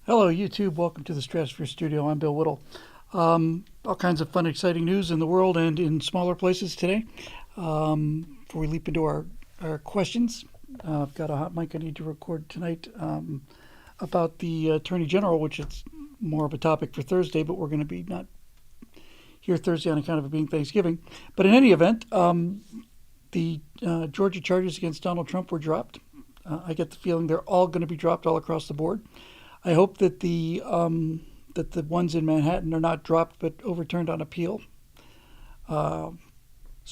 Hello, YouTube. Welcome to the Stratosphere Studio. I'm Bill Whittle. All kinds of fun, exciting news in the world and in smaller places today. Before we leap into our questions, I've got a hot mic I need to record tonight about the Attorney General, which is more of a topic for Thursday, but we're going to be not here Thursday on account of it being Thanksgiving. But in any event, the Georgia charges against Donald Trump were dropped. I get the feeling they're all going to be dropped all across the board. I hope that the ones in Manhattan are not dropped but overturned on appeal, so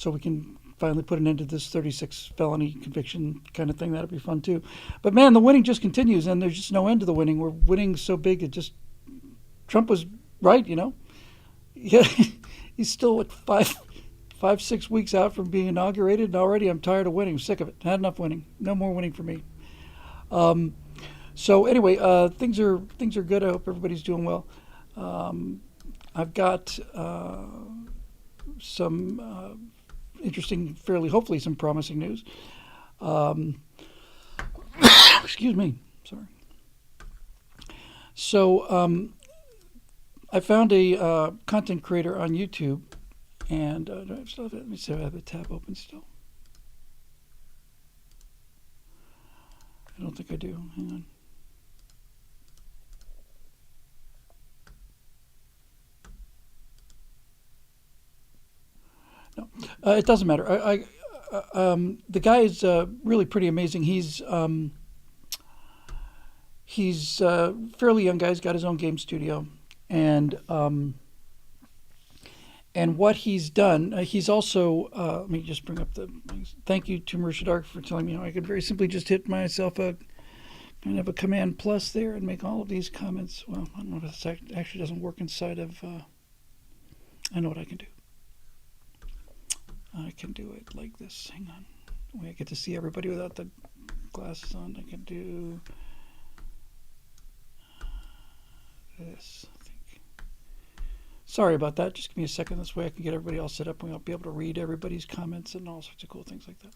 we can finally put an end to this 36 felony conviction kind of thing. That'd be fun too. But man, the winning just continues, and there's just no end to the winning. We're winning so big it just Trump was right, you know. Yeah, he's still what 6 weeks out from being inaugurated, and already I'm tired of winning. I'm sick of it. Had enough winning. No more winning for me. So anyway, things are good. I hope everybody's doing well. I've got some interesting, hopefully some promising news. Excuse me, sorry. So I found a content creator on YouTube, and do I still have it? Let me see if I have the tab open still. I don't think I do. Hang on. No, it doesn't matter. The guy is really pretty amazing. He's fairly young guy. He's got his own game studio, and what he's done, he's also. Let me just bring up the. Thank you to Marisha Dark for telling me how I could very simply just hit myself a kind of a Command Plus there and make all of these comments. Well, I don't know if this actually doesn't work inside of. I know what I can do. I can do it like this. Hang on. I get to see everybody without the glasses on. I can do this, I think. Sorry about that. Just give me a second. This way I can get everybody all set up and I'll be able to read everybody's comments and all sorts of cool things like that.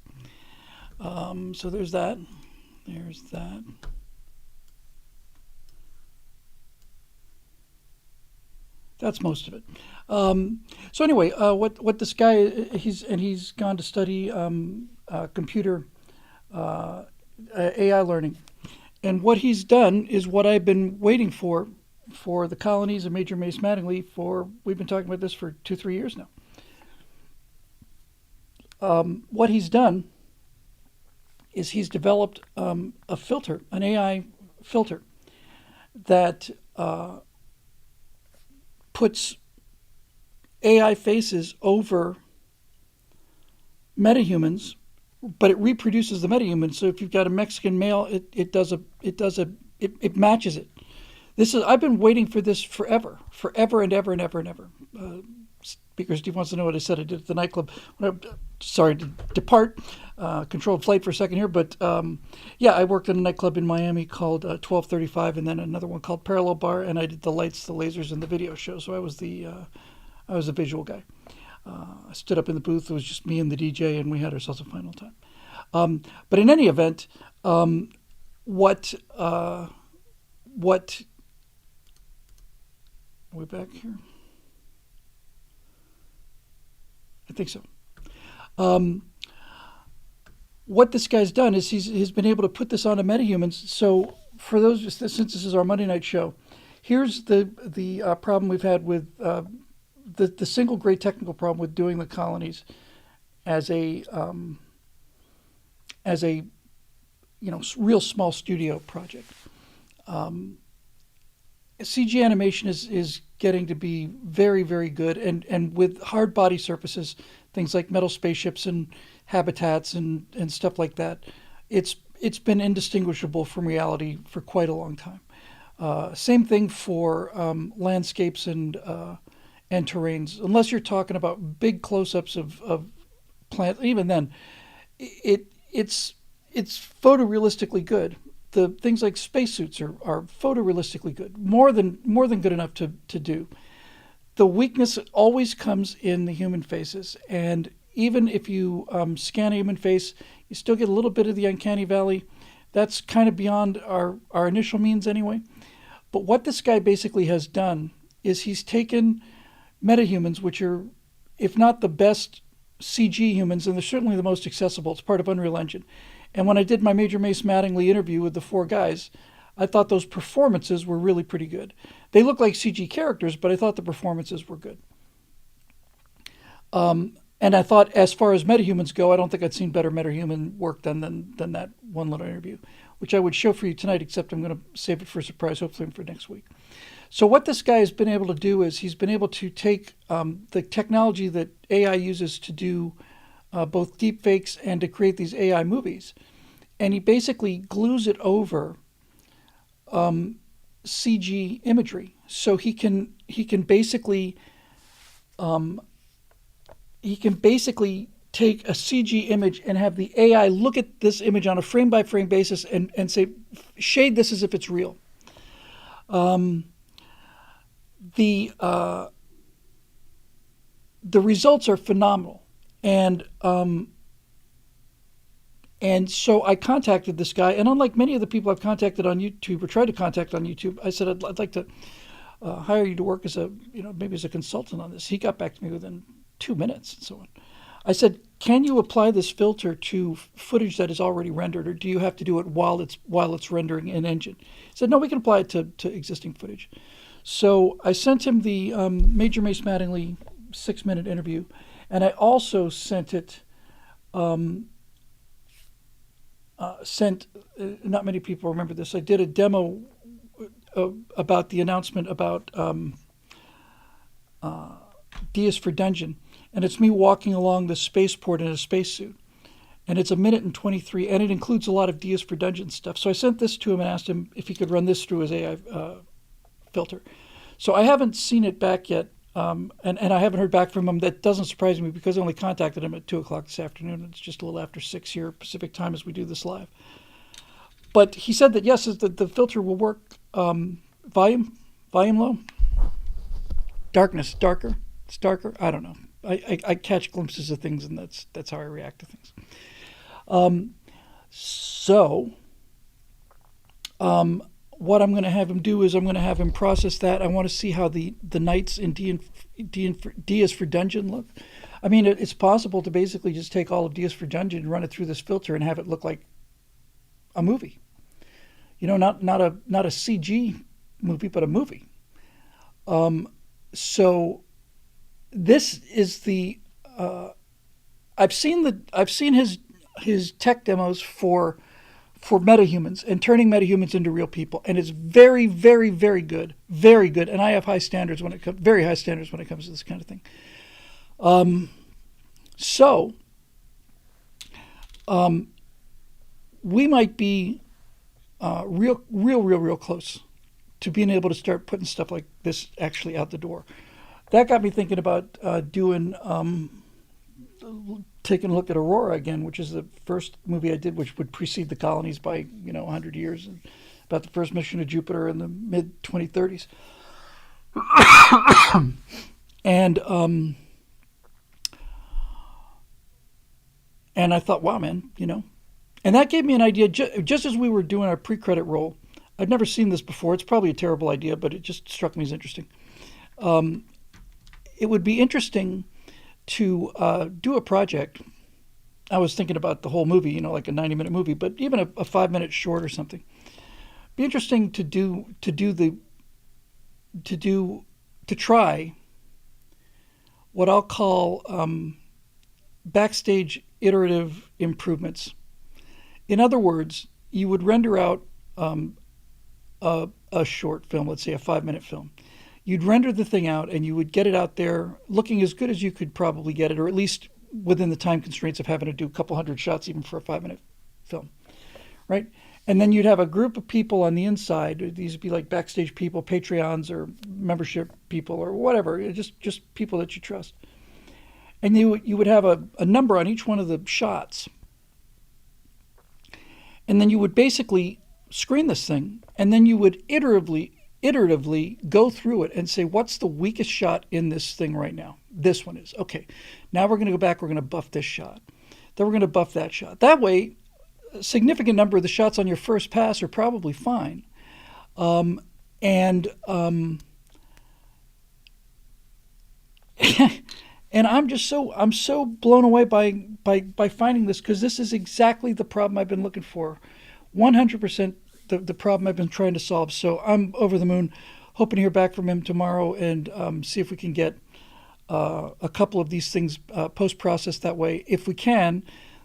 So there's that. There's that. That's most of it. So anyway, what this guy he's gone to study computer AI learning, and what he's done is what I've been waiting for the colonies of Major Mace Mattingly we've been talking about this for 2-3 years now. What he's done is he's developed a filter, an AI filter that puts AI faces over metahumans, but it reproduces the metahumans. So if you've got a Mexican male, it matches it. I've been waiting for this forever and ever. Speaker Steve wants to know what I said. I did at the nightclub. Sorry to depart controlled flight for a second here, but yeah, I worked in a nightclub in Miami called 1235, and then another one called Parallel Bar, and I did the lights, the lasers, and the video show. So I was a visual guy. I stood up in the booth. It was just me and the DJ, and we had ourselves a final time. But in any event, what are we back here? I think so. What this guy's done is he's been able to put this onto metahumans. So for those, since this is our Monday night show, here's the problem we've had with the single great technical problem with doing the colonies as a real small studio project. CG animation is getting to be very, very good, and with hard body surfaces, things like metal spaceships and habitats and stuff like that, it's been indistinguishable from reality for quite a long time. Same thing for landscapes and terrains. Unless you're talking about big close-ups of plants, even then, it's photorealistically good. The things like spacesuits are photorealistically good, more than good enough to do. The weakness always comes in the human faces, and even if you scan a human face, you still get a little bit of the uncanny valley. That's kind of beyond our initial means anyway. But what this guy basically has done is he's taken metahumans, which are, if not the best CG humans, and they're certainly the most accessible. It's part of Unreal Engine. And when I did my Major Mace Mattingly interview with the four guys, I thought those performances were really pretty good. They look like CG characters, but I thought the performances were good. And I thought, as far as metahumans go, I don't think I'd seen better metahuman work than that one little interview, which I would show for you tonight, except I'm going to save it for a surprise, hopefully for next week. So what this guy has been able to do is he's been able to take the technology that AI uses to do both deep fakes and to create these AI movies, and he basically glues it over CG imagery. So he can basically take a CG image and have the AI look at this image on a frame by frame basis and say, shade this as if it's real. The results are phenomenal, and so I contacted this guy, and unlike many of the people I've contacted on YouTube or tried to contact on YouTube, I said I'd like to hire you to work as maybe as a consultant on this. He got back to me within 2 minutes and so on. I said, can you apply this filter to footage that is already rendered, or do you have to do it while it's rendering in Engine? He said, no, we can apply it to existing footage. So I sent him the Major Mace Mattingly 6-minute interview, and I also sent it. Not many people remember this. I did a demo about the announcement about Dias for Dungeon, and it's me walking along the spaceport in a spacesuit, and it's 1:23, and it includes a lot of Dias for Dungeon stuff. So I sent this to him and asked him if he could run this through his AI filter. So I haven't seen it back yet, and I haven't heard back from him. That doesn't surprise me because I only contacted him at 2 o'clock this afternoon. It's just a little after 6 here Pacific time as we do this live. But he said that yes, the filter will work. Volume low, darkness darker. It's darker. I don't know. I catch glimpses of things, and that's how I react to things. What I'm going to have him do is I'm going to have him process that. I want to see how the knights in Dias for Dungeon look. I mean, it's possible to basically just take all of Dias for Dungeon and run it through this filter and have it look like a movie. Not a CG movie, but a movie. So this is the I've seen his tech demos for metahumans and turning metahumans into real people, and it's very, very, very good, and I have very high standards when it comes to this kind of thing. We might be real close to being able to start putting stuff like this actually out the door. That got me thinking about taking a look at Aurora again, which is the first movie I did, which would precede the colonies by 100 years, and about the first mission to Jupiter in the mid 2030s. And I thought, wow, man, and that gave me an idea. Just as we were doing our pre-credit roll, I'd never seen this before. It's probably a terrible idea, but it just struck me as interesting. It would be interesting to do a project. I was thinking about the whole movie, like a 90-minute movie, but even a 5-minute short or something. Be interesting to try what I'll call backstage iterative improvements. In other words, you would render out a short film, let's say a 5-minute film. You'd render the thing out and you would get it out there looking as good as you could probably get it, or at least within the time constraints of having to do a couple hundred shots even for a 5-minute film, right? And then you'd have a group of people on the inside. These would be like backstage people, Patreons or membership people or whatever, just people that you trust. And you would have a number on each one of the shots. And then you would basically screen this thing, and then you would iteratively go through it and say, what's the weakest shot in this thing right now? This one is. Okay, now we're going to go back, we're going to buff this shot. Then we're going to buff that shot. That way, a significant number of the shots on your first pass are probably fine. And and and I'm so blown away by finding this, because this is exactly the problem I've been looking for, 100% the problem I've been trying to solve. So I'm over the moon, hoping to hear back from him tomorrow and see if we can get a couple of these things post processed that way. If we can,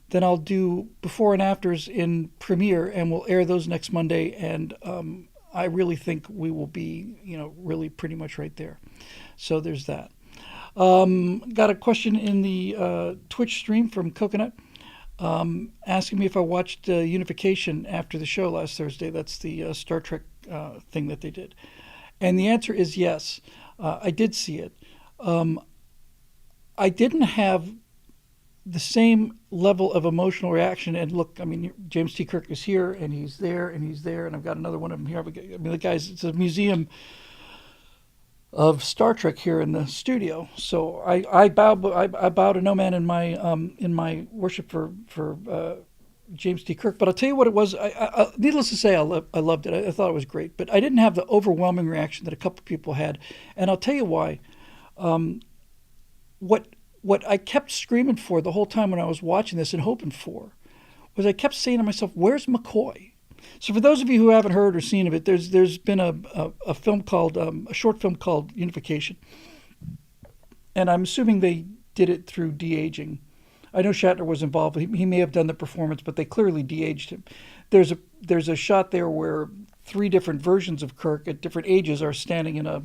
then I'll do before and afters in Premiere, and we'll air those next Monday. And I really think we will be, really pretty much right there. So there's that. Got a question in the Twitch stream from Coconut, asking me if I watched Unification after the show last Thursday. That's the Star Trek thing that they did. And the answer is yes. I did see it. I didn't have the same level of emotional reaction. And look, I mean, James T. Kirk is here, and he's there, and he's there, and I've got another one of them here. I mean, the guys, it's a museum of Star Trek here in the studio. So I bow to no man in my worship for James T. Kirk. But I'll tell you what it was. Needless to say, I loved it. I thought it was great. But I didn't have the overwhelming reaction that a couple people had, and I'll tell you why. What I kept screaming for the whole time when I was watching this and hoping for was, I kept saying to myself, "Where's McCoy?" So for those of you who haven't heard or seen of it, there's been a film called a short film called Unification, and I'm assuming they did it through de-aging. I know Shatner was involved. He may have done the performance, but they clearly de-aged him. There's a shot there where three different versions of Kirk at different ages are standing in a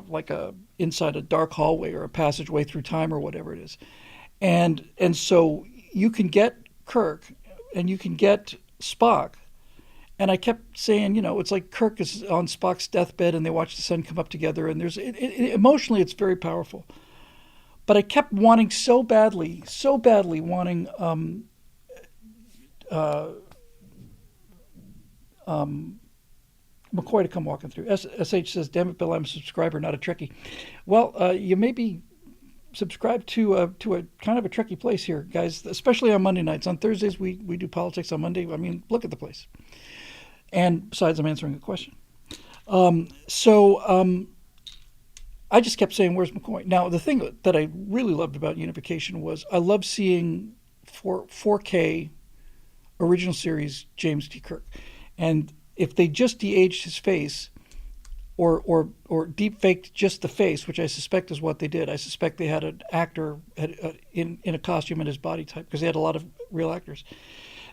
like inside a dark hallway or a passageway through time or whatever it is, and so you can get Kirk and you can get Spock. And I kept saying, it's like Kirk is on Spock's deathbed and they watch the sun come up together. And emotionally, it's very powerful. But I kept wanting so badly wanting McCoy to come walking through. SH says, "Damn it, Bill, I'm a subscriber, not a Trekkie." Well, you may be subscribed to a kind of a tricky place here, guys, especially on Monday nights. On Thursdays, we do politics. On Monday, I mean, look at the place. And besides, I'm answering a question. I just kept saying, "Where's McCoy?" Now, the thing that I really loved about Unification was I love seeing 4K original series James T. Kirk. And if they just de-aged his face or deep faked just the face, which I suspect is what they did. I suspect they had an actor in a costume in his body type, because they had a lot of real actors.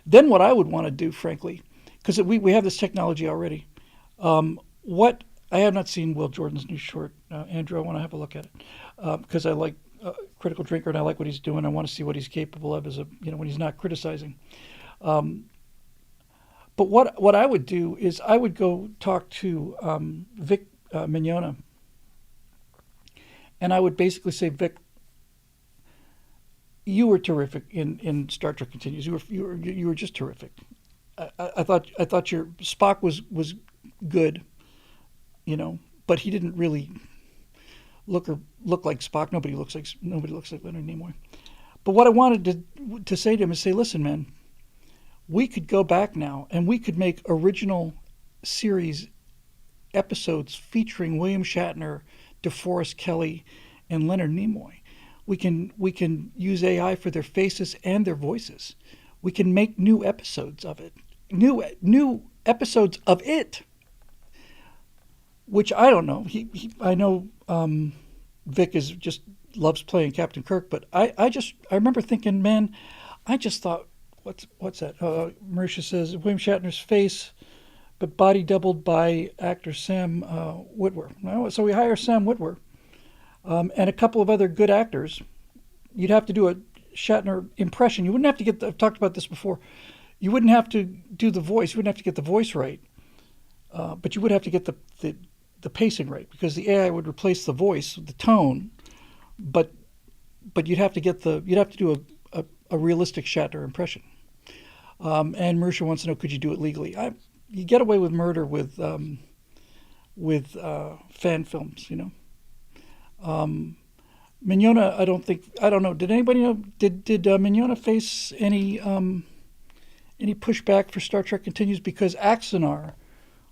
Then what I would want to do, frankly, because we have this technology already. What I have not seen Will Jordan's new short, Andrew. I want to have a look at it, because I like Critical Drinker and I like what he's doing. I want to see what he's capable of when he's not criticizing. But what I would do is I would go talk to Vic Mignogna, and I would basically say, "Vic, you were terrific in Star Trek Continues. You were just terrific. I thought your Spock was good, but he didn't really look like Spock. Nobody looks like Leonard Nimoy. But what I wanted to say to him is, say, listen, man, we could go back now and we could make original series episodes featuring William Shatner, DeForest Kelley, and Leonard Nimoy. We can use AI for their faces and their voices. We can make new episodes of it. New episodes of it. Which I don't know. I know Vic just loves playing Captain Kirk, but I remember thinking, man, I just thought, what's that? Marisha says William Shatner's face, but body doubled by actor Sam Witwer. Well, so we hire Sam Witwer and a couple of other good actors. You'd have to do a Shatner impression. You wouldn't have to get. I've talked about this before. You wouldn't have to do the voice. You wouldn't have to get the voice right, but you would have to get the pacing right, because the AI would replace the voice, the tone, but you'd have to do a realistic Shatner impression. And Marisha wants to know, could you do it legally? You get away with murder with fan films, Mignogna, I don't know. Did anybody know? Did Mignogna face any pushback for Star Trek Continues? Because Axanar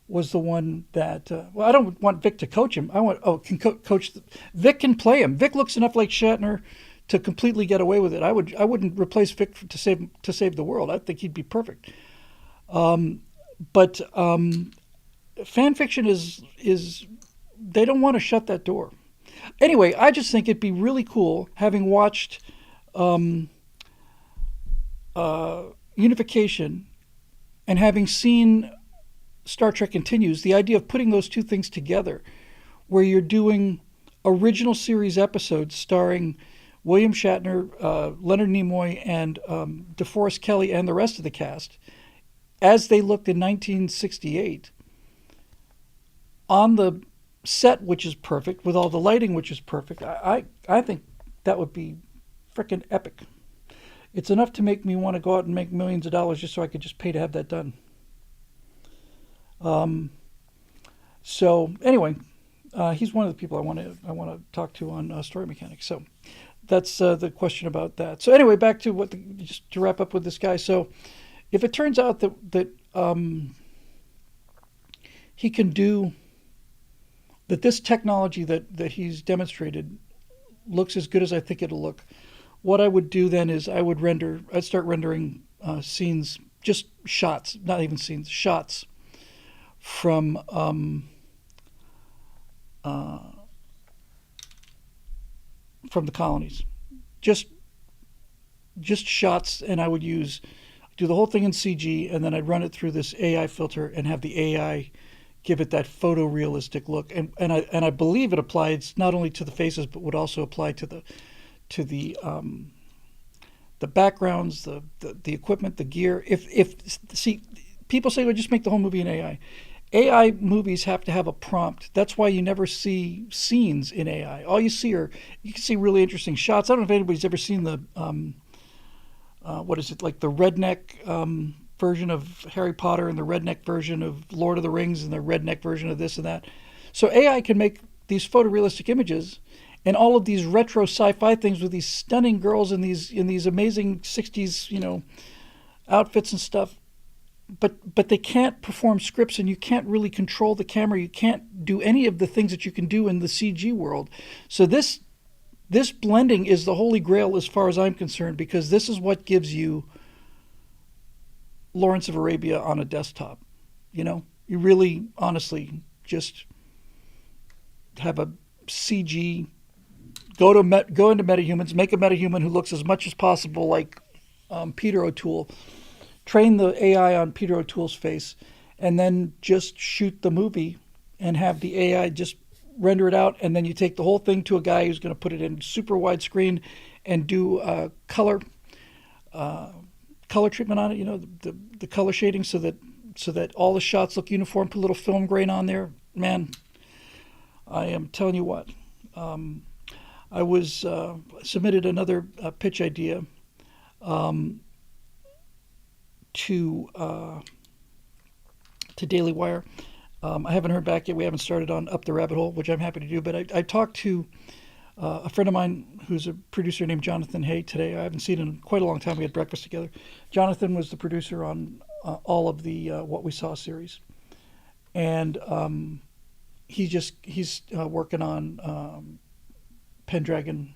was the one that. Well, I don't want Vic to coach him. I want can coach. Vic can play him. Vic looks enough like Shatner to completely get away with it. I wouldn't replace Vic to save the world. I think he'd be perfect. But fan fiction is they don't want to shut that door. Anyway, I just think it'd be really cool having watched Unification and having seen Star Trek Continues, the idea of putting those two things together, where you're doing original series episodes starring William Shatner, Leonard Nimoy, and DeForest Kelley, and the rest of the cast, as they looked in 1968, on the set, which is perfect, with all the lighting, which is perfect. I think that would be freaking epic. It's enough to make me want to go out and make millions of dollars just so I could just pay to have that done. So anyway, he's one of the people I want to talk to on Story Mechanics. So that's the question about that. So anyway, back to just to wrap up with this guy. So if it turns out that he can do that, this technology that he's demonstrated looks as good as I think it'll look, what I would do then is I'd start rendering scenes, just shots, not even scenes, shots from the colonies, just shots, and I would do the whole thing in CG, and then I'd run it through this AI filter and have the AI give it that photorealistic look, and I believe it applies not only to the faces but would also apply to the backgrounds, the equipment, the gear. If see, people say, well, just make the whole movie in AI. AI movies have to have a prompt. That's why you never see scenes in AI. All you can see really interesting shots. I don't know if anybody's ever seen the what is it, like the redneck version of Harry Potter and the redneck version of Lord of the Rings and the redneck version of this and that. So AI can make these photorealistic images and all of these retro sci-fi things with these stunning girls in these amazing 60s, outfits and stuff. But they can't perform scripts, and you can't really control the camera. You can't do any of the things that you can do in the CG world. So this blending is the holy grail as far as I'm concerned, because this is what gives you Lawrence of Arabia on a desktop. You really honestly just have a CG, go into MetaHumans, make a MetaHuman who looks as much as possible like Peter O'Toole, train the AI on Peter O'Toole's face, and then just shoot the movie and have the AI just render it out. And then you take the whole thing to a guy who's going to put it in super widescreen and do color treatment on it. The color shading so that all the shots look uniform. Put a little film grain on there. Man, I am telling you what. I was submitted another pitch idea to Daily Wire. I haven't heard back yet. We haven't started on Up the Rabbit Hole, which I'm happy to do. But I talked to a friend of mine who's a producer named Jonathan Hay today. I haven't seen him in quite a long time. We had breakfast together. Jonathan was the producer on all of the What We Saw series, and he's working on Pendragon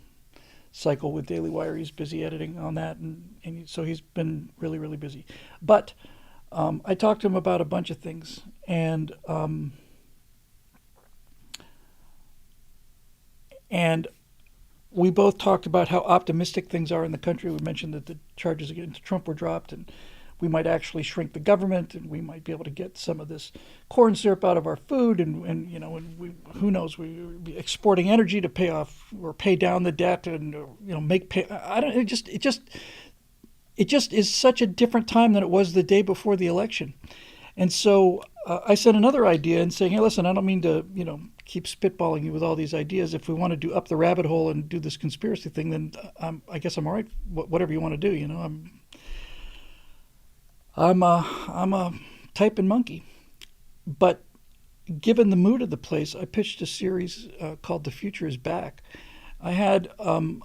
Cycle with Daily Wire. He's busy editing on that, and so he's been really, really busy. But I talked to him about a bunch of things, and we both talked about how optimistic things are in the country. We mentioned that the charges against Trump were dropped, and we might actually shrink the government, and we might be able to get some of this corn syrup out of our food, and who knows, we'd be exporting energy to pay off or pay down the debt, and make pay. I don't. It just is such a different time than it was the day before the election, and so I sent another idea and saying, hey, listen, I don't mean to keep spitballing you with all these ideas. If we want to do Up the Rabbit Hole and do this conspiracy thing, then I guess I'm all right. Whatever you want to do, I'm a typing monkey. But given the mood of the place, I pitched a series called The Future is Back. I had on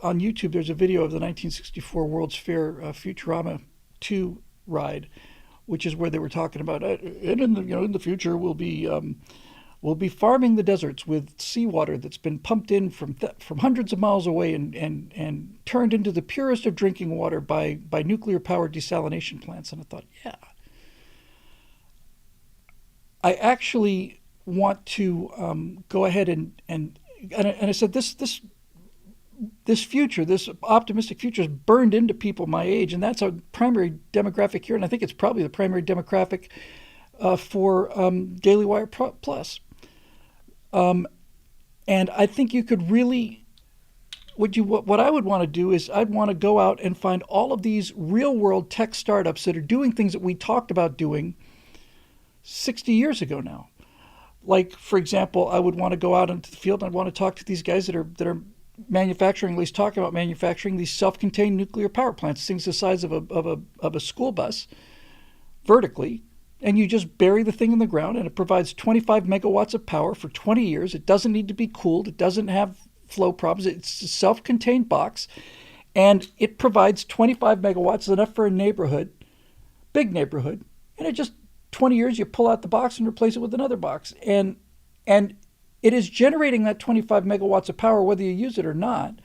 YouTube, there's a video of the 1964 World's Fair Futurama 2 ride, which is where they were talking about, and in the in the future we'll be farming the deserts with seawater that's been pumped in from hundreds of miles away and turned into the purest of drinking water by nuclear powered desalination plants. And I thought, yeah, I actually want to go ahead and I said this future, this optimistic future, is burned into people my age, and that's a primary demographic here, and I think it's probably the primary demographic for Daily Wire Plus. And I think you could really, what I would want to do is I'd want to go out and find all of these real world tech startups that are doing things that we talked about doing 60 years ago now. Like, for example, I would want to go out into the field and I'd want to talk to these guys that are manufacturing, at least talking about manufacturing these self-contained nuclear power plants, things the size of a school bus, vertically, and you just bury the thing in the ground, and it provides 25 megawatts of power for 20 years. It doesn't need to be cooled. It doesn't have flow problems. It's a self-contained box, and it provides 25 megawatts, enough for a neighborhood, big neighborhood, and it just 20 years you pull out the box and replace it with another box, and it is generating that 25 megawatts of power whether you use it or not.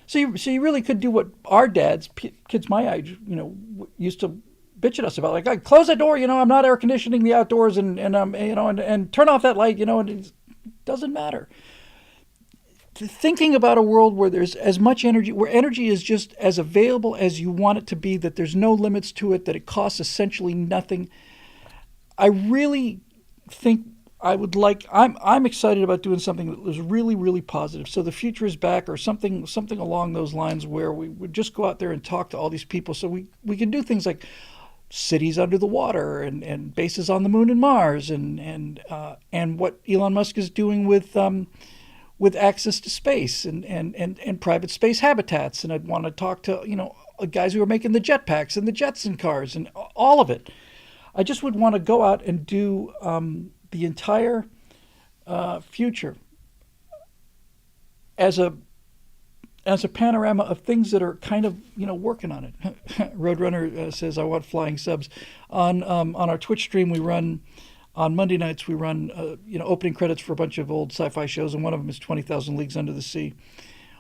So you really could do what our dads, kids my age, used to bitch at us about, like, close that door, I'm not air conditioning the outdoors, and turn off that light, and it doesn't matter. Thinking about a world where there's as much energy, where energy is just as available as you want it to be, that there's no limits to it, that it costs essentially nothing. I really think I'm excited about doing something that was really, really positive. So the future is back, or something along those lines, where we would just go out there and talk to all these people. So we can do things like cities under the water, and bases on the moon and Mars, and what Elon Musk is doing with access to space and private space habitats. And I'd want to talk to guys who are making the jetpacks and the Jetson cars and all of it. I just would want to go out and do the entire future as a panorama of things that are kind of working on it. Roadrunner says, "I want flying subs." On our Twitch stream, we run on Monday nights. We run opening credits for a bunch of old sci-fi shows, and one of them is 20,000 Leagues Under the Sea,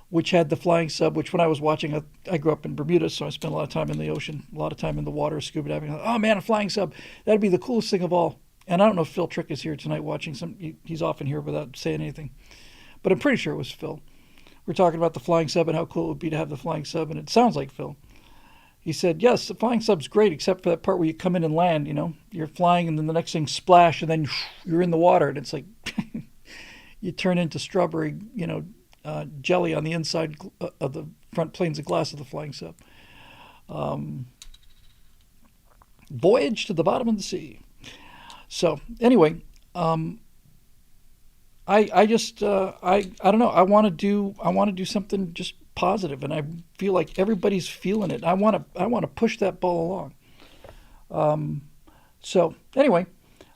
which had the flying sub. Which, when I was watching, I grew up in Bermuda, so I spent a lot of time in the ocean, a lot of time in the water, scuba diving. Oh man, a flying sub! That'd be the coolest thing of all. And I don't know if Phil Trick is here tonight watching. He's often here without saying anything, but I'm pretty sure it was Phil. We're talking about the flying sub and how cool it would be to have the flying sub, and it sounds like Phil. He said, yes, the flying sub's great, except for that part where you come in and land, you're flying, and then the next thing, splash, and then you're in the water, and it's like you turn into strawberry, jelly on the inside of the front planes of glass of the flying sub. Voyage to the bottom of the sea. So anyway, I just I don't know. I want to do something just positive, and I feel like everybody's feeling it. I want to push that ball along. So anyway,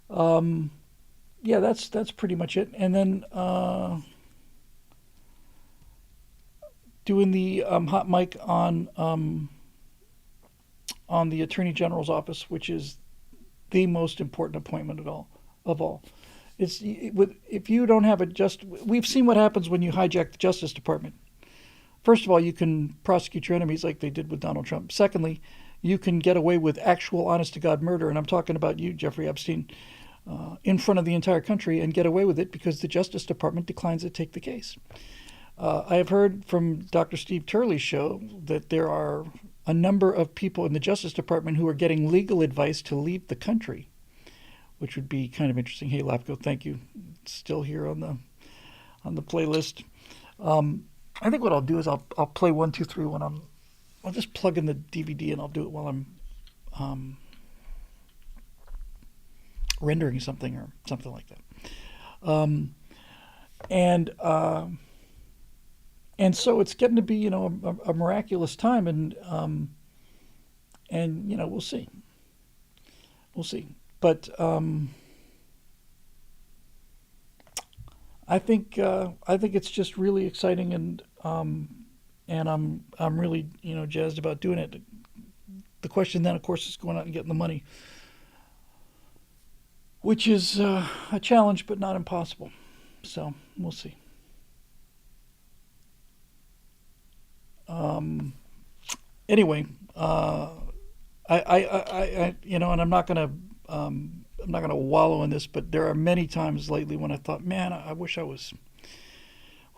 yeah, that's pretty much it. And then doing the hot mic on the Attorney General's office, which is the most important appointment of all. If you don't have we've seen what happens when you hijack the Justice Department. First of all, you can prosecute your enemies like they did with Donald Trump. Secondly, you can get away with actual honest-to-God murder, and I'm talking about you, Jeffrey Epstein, in front of the entire country, and get away with it because the Justice Department declines to take the case. I have heard from Dr. Steve Turley's show that there are a number of people in the Justice Department who are getting legal advice to leave the country, which would be kind of interesting. Hey, Lapko, thank you. It's still here on the playlist. I think what I'll do is I'll play 1, 2, 3 when I'll just plug in the DVD, and I'll do it while I'm rendering something or something like that. And so it's getting to be a miraculous time, and we'll see. But I think it's just really exciting, and I'm really jazzed about doing it. The question then, of course, is going out and getting the money which is a challenge, but not impossible. So we'll see. Um, anyway, and I'm not gonna wallow in this, but there are many times lately when I thought, man, I wish I was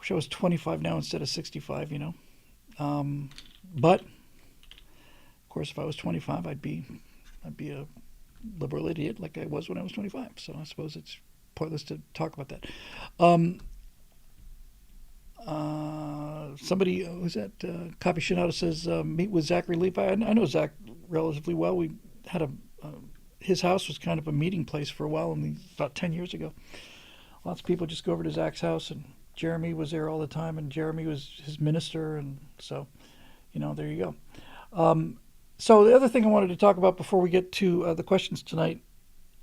25 now instead of 65. But of course, if I was 25, I'd be a liberal idiot like I was when I was 25. So I suppose it's pointless to talk about that. Um, Somebody who's at Copy Shinada says meet with Zachary Leaf. I know Zach relatively well. We had his house was kind of a meeting place for a while, about 10 years ago. Lots of people just go over to Zach's house, and Jeremy was there all the time, and Jeremy was his minister, and so there you go. So the other thing I wanted to talk about before we get to the questions tonight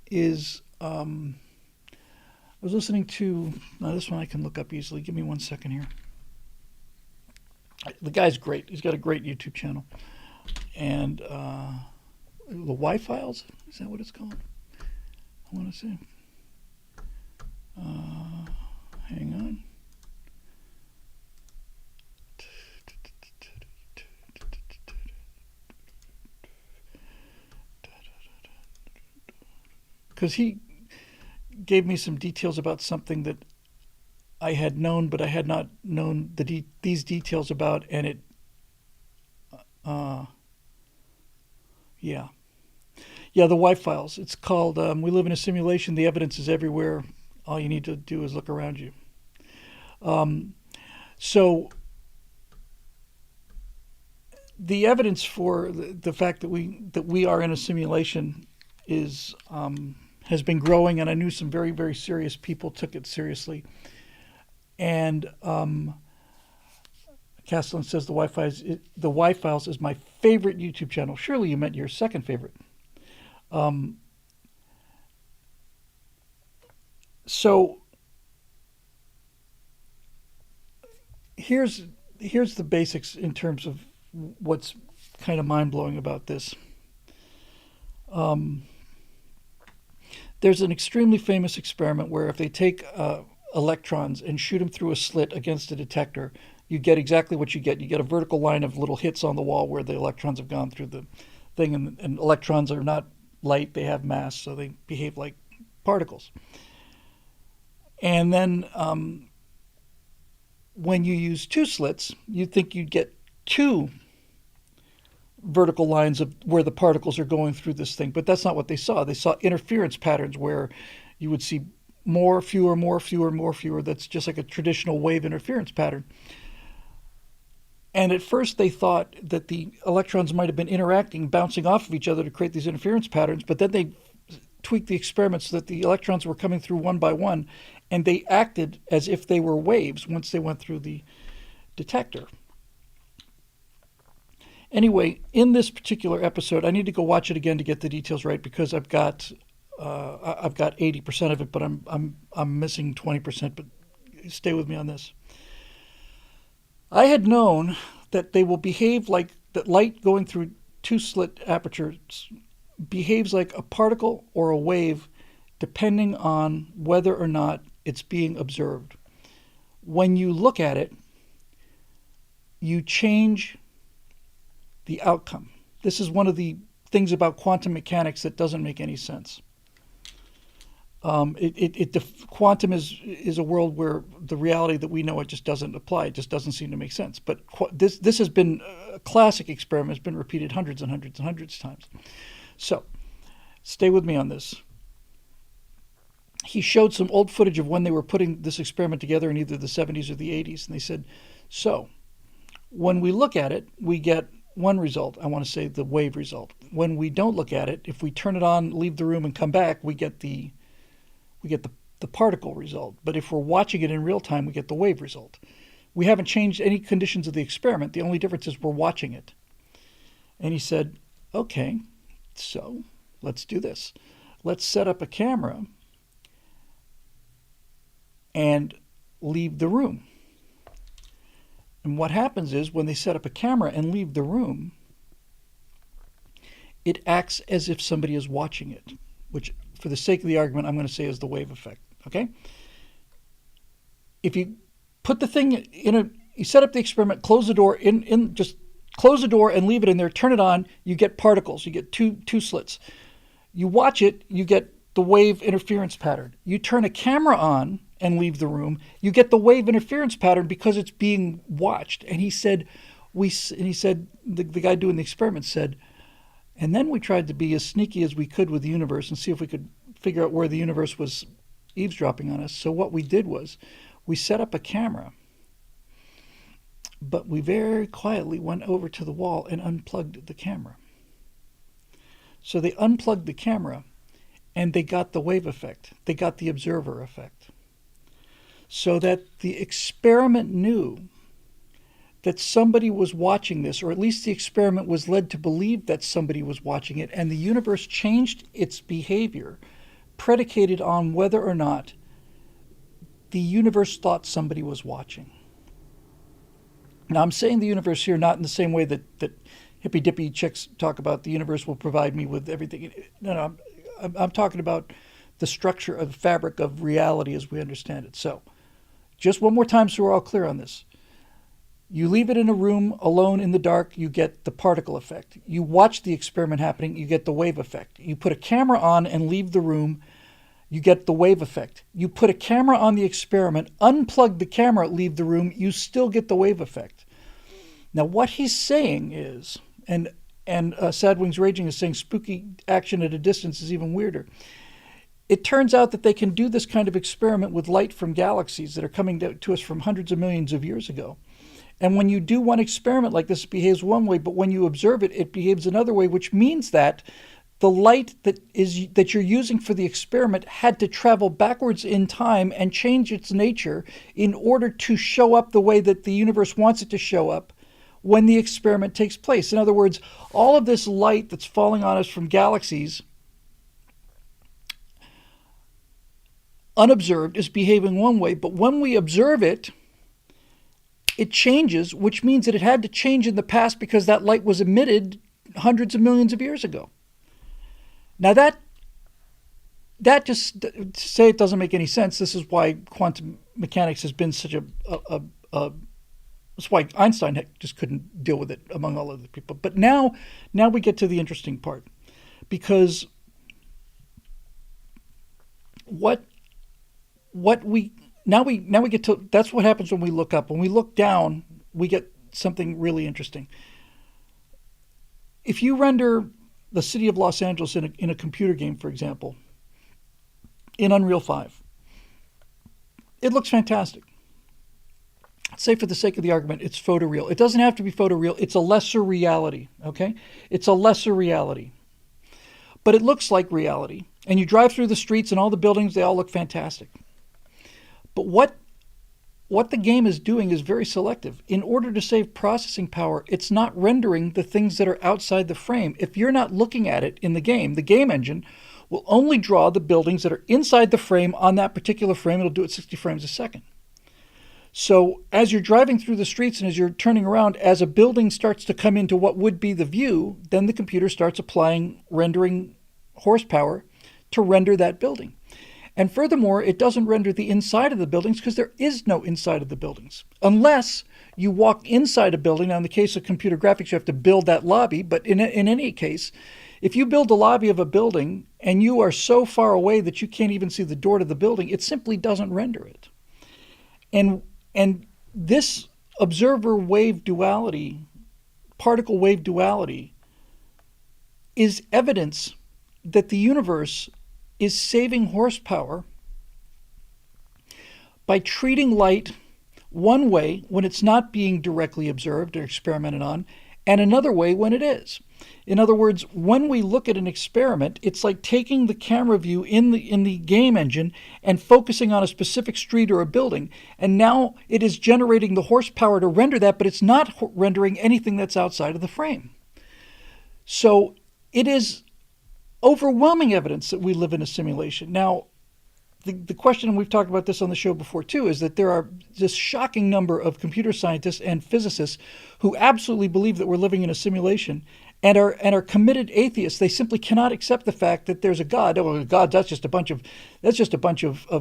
is I was listening to this one I can look up easily. Give me 1 second here. The guy's great. He's got a great YouTube channel, and the Y Files, is that what it's called? I want to say. Hang on. Because he gave me some details about something that I had known, but I had not known these details about, and uh, yeah, the Y Files. It's called. We live in a simulation. The evidence is everywhere. All you need to do is look around you. So the evidence for the fact that we are in a simulation is has been growing, and I knew some very, very serious people took it seriously. And Castellan says the Y Files is my favorite YouTube channel. Surely you meant your second favorite. So here's the basics in terms of what's kind of mind blowing about this. There's an extremely famous experiment where if they take electrons and shoot them through a slit against a detector, you get exactly what you get. You get a vertical line of little hits on the wall where the electrons have gone through the thing, and electrons are not light, they have mass, so they behave like particles. And then when you use two slits, you'd think you'd get two vertical lines of where the particles are going through this thing, but that's not what they saw. They saw interference patterns where you would see more, fewer, more, fewer, more, fewer. That's just like a traditional wave interference pattern. And at first they thought that the electrons might have been interacting, bouncing off of each other to create these interference patterns, but then they tweaked the experiment so that the electrons were coming through one by one, and they acted as if they were waves once they went through the detector. Anyway, in this particular episode, I need to go watch it again to get the details right, because I've got 80% of it, but I'm missing 20%. But stay with me on this. I had known that they will behave like that. Light going through two slit apertures behaves like a particle or a wave, depending on whether or not it's being observed. When you look at it, you change the outcome. This is one of the things about quantum mechanics that doesn't make any sense. Quantum is a world where the reality that we know it just doesn't apply. It just doesn't seem to make sense. But this has been a classic experiment. It's been repeated hundreds and hundreds and hundreds of times. So stay with me on this. He showed some old footage of when they were putting this experiment together in either the 70s or the 80s. And they said, so when we look at it, we get one result. I want to say the wave result. When we don't look at it, if we turn it on, leave the room, and come back, we get the particle result. But if we're watching it in real time, we get the wave result. We haven't changed any conditions of the experiment. The only difference is we're watching it. And he said, okay, so let's do this. Let's set up a camera and leave the room. And what happens is when they set up a camera and leave the room, it acts as if somebody is watching it, which for the sake of the argument, I'm going to say is the wave effect. Okay? If you put the thing you set up the experiment, close the door, just close the door and leave it in there, turn it on, you get particles, you get two slits. You watch it, you get the wave interference pattern. You turn a camera on and leave the room, you get the wave interference pattern because it's being watched. And he said, the guy doing the experiment said, and then we tried to be as sneaky as we could with the universe and see if we could figure out where the universe was eavesdropping on us. So what we did was we set up a camera, but we very quietly went over to the wall and unplugged the camera. So they unplugged the camera and they got the wave effect. They got the observer effect. So that the experiment knew that somebody was watching this, or at least the experiment was led to believe that somebody was watching it, and the universe changed its behavior predicated on whether or not the universe thought somebody was watching. Now, I'm saying the universe here not in the same way that hippy-dippy chicks talk about the universe will provide me with everything. No, I'm talking about the structure of the fabric of reality as we understand it. So, just one more time so we're all clear on this. You leave it in a room alone in the dark, you get the particle effect. You watch the experiment happening, you get the wave effect. You put a camera on and leave the room, you get the wave effect. You put a camera on the experiment, unplug the camera, leave the room, you still get the wave effect. Now what he's saying is, and Sad Wings Raging is saying spooky action at a distance is even weirder. It turns out that they can do this kind of experiment with light from galaxies that are coming to us from hundreds of millions of years ago. And when you do one experiment like this, it behaves one way, but when you observe it, it behaves another way, which means that the light that you're using for the experiment had to travel backwards in time and change its nature in order to show up the way that the universe wants it to show up when the experiment takes place. In other words, all of this light that's falling on us from galaxies, unobserved, is behaving one way, but when we observe it, it changes, which means that it had to change in the past because that light was emitted hundreds of millions of years ago. Now that just, to say it doesn't make any sense, this is why quantum mechanics has been such that's why Einstein just couldn't deal with it among all other people. But now we get to the interesting part, because now we get to, that's what happens when we look up. When we look down, we get something really interesting. If you render the city of Los Angeles in a computer game, for example, in Unreal 5, it looks fantastic. Say for the sake of the argument, it's photoreal. It doesn't have to be photoreal. It's a lesser reality, okay? It's a lesser reality. But it looks like reality. And you drive through the streets and all the buildings, they all look fantastic. But what the game is doing is very selective. In order to save processing power, it's not rendering the things that are outside the frame. If you're not looking at it in the game engine will only draw the buildings that are inside the frame on that particular frame. It'll do it 60 frames a second. So as you're driving through the streets and as you're turning around, as a building starts to come into what would be the view, then the computer starts applying rendering horsepower to render that building. And furthermore, it doesn't render the inside of the buildings because there is no inside of the buildings. Unless you walk inside a building. Now, in the case of computer graphics, you have to build that lobby. But in any case, if you build the lobby of a building and you are so far away that you can't even see the door to the building, it simply doesn't render it. And this observer wave duality, particle wave duality, is evidence that the universe is saving horsepower by treating light one way when it's not being directly observed or experimented on, and another way when it is. In other words, when we look at an experiment, it's like taking the camera view in the game engine and focusing on a specific street or a building. And now it is generating the horsepower to render that, but it's not rendering anything that's outside of the frame. So it is overwhelming evidence that we live in a simulation. Now, the question, and we've talked about this on the show before too, is that there are this shocking number of computer scientists and physicists who absolutely believe that we're living in a simulation. and are committed atheists. They simply cannot accept the fact that there's a God. Oh, God, that's just a bunch of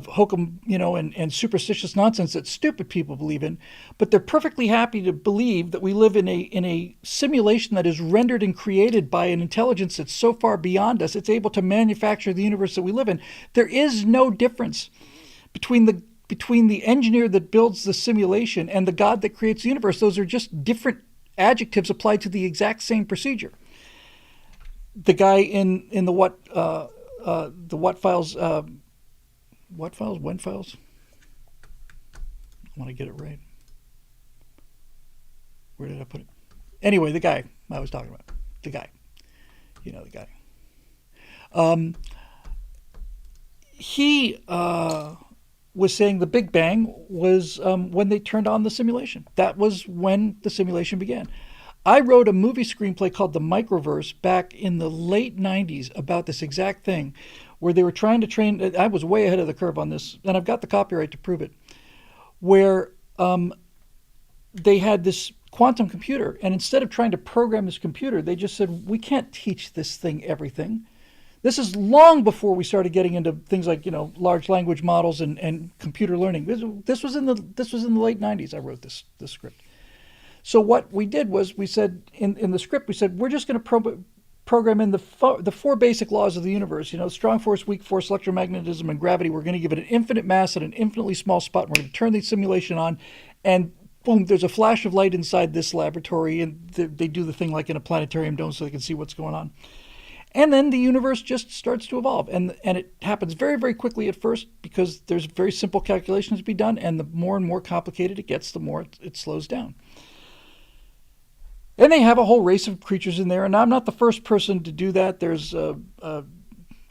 hokum, and superstitious nonsense that stupid people believe in. But they're perfectly happy to believe that we live in a simulation that is rendered and created by an intelligence that's so far beyond us. It's able to manufacture the universe that we live in. There is no difference between the engineer that builds the simulation and the God that creates the universe. Those are just different adjectives applied to the exact same procedure. The guy in the what files, when files. I want to get it right. Where did I put it? Anyway, the guy I was talking about, the guy, the guy. He was saying the Big Bang was when they turned on the simulation. That was when the simulation began. I wrote a movie screenplay called The Microverse back in the late 90s about this exact thing, where they were trying to train. I was way ahead of the curve on this, and I've got the copyright to prove it, where they had this quantum computer, and instead of trying to program this computer, they just said, we can't teach this thing everything. This is long before we started getting into things like large language models and computer learning. This was in the late 90s. I wrote this script. So what we did was we said in the script, we said we're just going to program in the four basic laws of the universe. Strong force, weak force, electromagnetism, and gravity. We're going to give it an infinite mass at an infinitely small spot. And we're going to turn the simulation on, and boom, there's a flash of light inside this laboratory, and they do the thing like in a planetarium dome so they can see what's going on. And then the universe just starts to evolve. And it happens very, very quickly at first because there's very simple calculations to be done. And the more and more complicated it gets, the more it slows down. And they have a whole race of creatures in there. And I'm not the first person to do that. There's a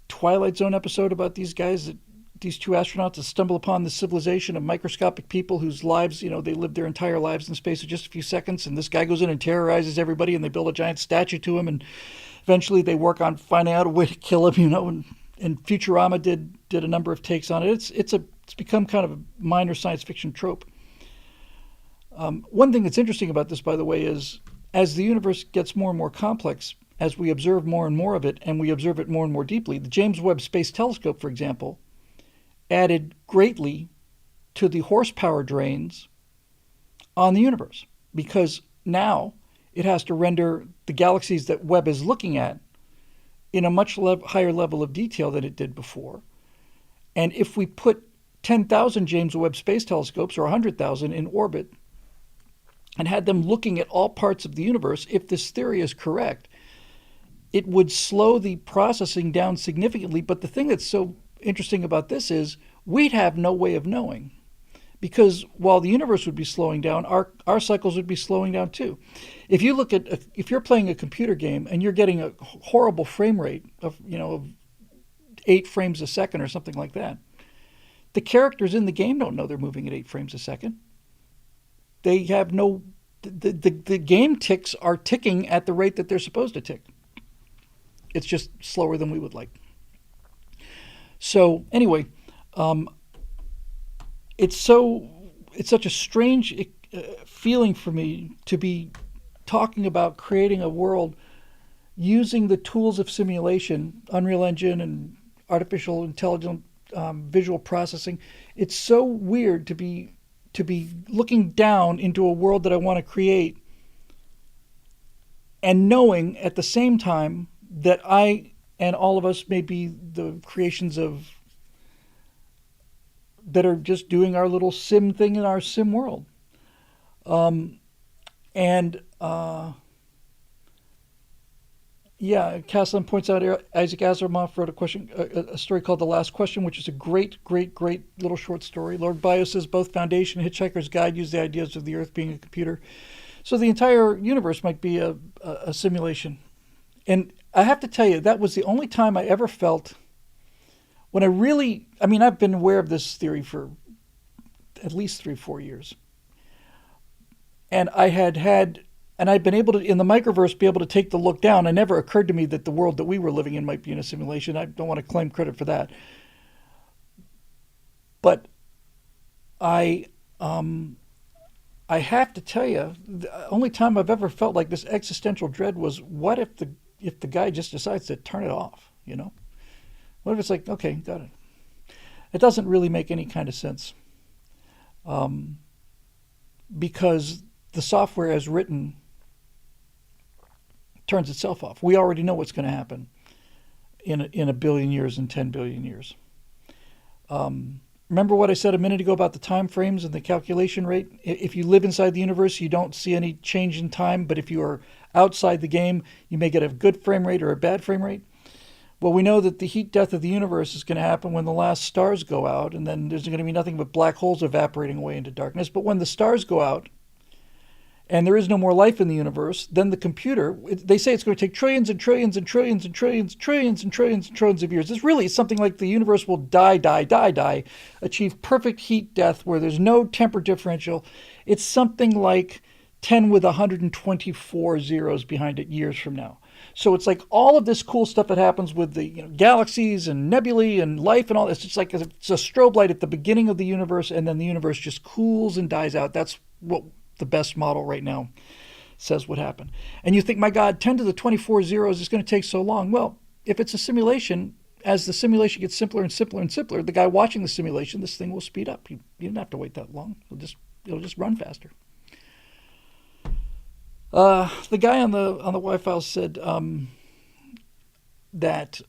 Twilight Zone episode about these guys, these two astronauts that stumble upon the civilization of microscopic people whose lives, they live their entire lives in the space of just a few seconds. And this guy goes in and terrorizes everybody, and they build a giant statue to him. And eventually they work on finding out a way to kill him, and Futurama did a number of takes on it. It's become kind of a minor science fiction trope. One thing that's interesting about this, by the way, is as the universe gets more and more complex, as we observe more and more of it, and we observe it more and more deeply, the James Webb Space Telescope, for example, added greatly to the horsepower drains on the universe, because now it has to render the galaxies that Webb is looking at in a much higher level of detail than it did before. And if we put 10,000 James Webb Space Telescopes or 100,000 in orbit and had them looking at all parts of the universe, if this theory is correct, it would slow the processing down significantly. But the thing that's so interesting about this is we'd have no way of knowing, because while the universe would be slowing down, our cycles would be slowing down too. If you look at, if you're playing a computer game and you're getting a horrible frame rate of 8 frames a second or something like that, the characters in the game don't know they're moving at 8 frames a second. They have no, the game ticks are ticking at the rate that they're supposed to tick. It's just slower than we would like. So anyway, it's such a strange feeling for me to be talking about creating a world using the tools of simulation, Unreal Engine and artificial intelligence, visual processing. It's so weird to be looking down into a world that I want to create and knowing at the same time that I and all of us may be the creations of that are just doing our little sim thing in our sim world. Caslin points out Isaac Asimov wrote a story called The Last Question, which is a great little short story. Lord Bio says both Foundation and Hitchhiker's Guide use the ideas of the Earth being a computer. So the entire universe might be a simulation. And I have to tell you, that was the only time I ever felt when I've been aware of this theory for at least 3-4 years. And I'd been able to, in the microverse, be able to take the look down. It never occurred to me that the world that we were living in might be in a simulation. I don't want to claim credit for that. But I I have to tell you, the only time I've ever felt like this existential dread was, what if the guy just decides to turn it off? You know, what if it's like, okay, got it. It doesn't really make any kind of sense, because the software as written turns itself off. We already know what's going to happen in a billion years and 10 billion years. Remember what I said a minute ago about the time frames and the calculation rate? If you live inside the universe, you don't see any change in time, but if you are outside the game, you may get a good frame rate or a bad frame rate. Well, we know that the heat death of the universe is going to happen when the last stars go out, and then there's going to be nothing but black holes evaporating away into darkness. But when the stars go out and there is no more life in the universe, then the computer, they say it's going to take trillions and trillions and trillions and trillions, trillions and trillions and trillions of years. This really is something like the universe will die, achieve perfect heat death where there's no temper differential. It's something like 10 with 124 zeros behind it years from now. So it's like all of this cool stuff that happens with the galaxies and nebulae and life and all this. It's like it's a strobe light at the beginning of the universe, and then the universe just cools and dies out. That's what the best model right now says would happen. And you think, my God, 10 to the 24 zeros is going to take so long. Well, if it's a simulation, as the simulation gets simpler and simpler and simpler, the guy watching the simulation, this thing will speed up. You don't have to wait that long. It'll just run faster. The guy on the Wi-Fi said that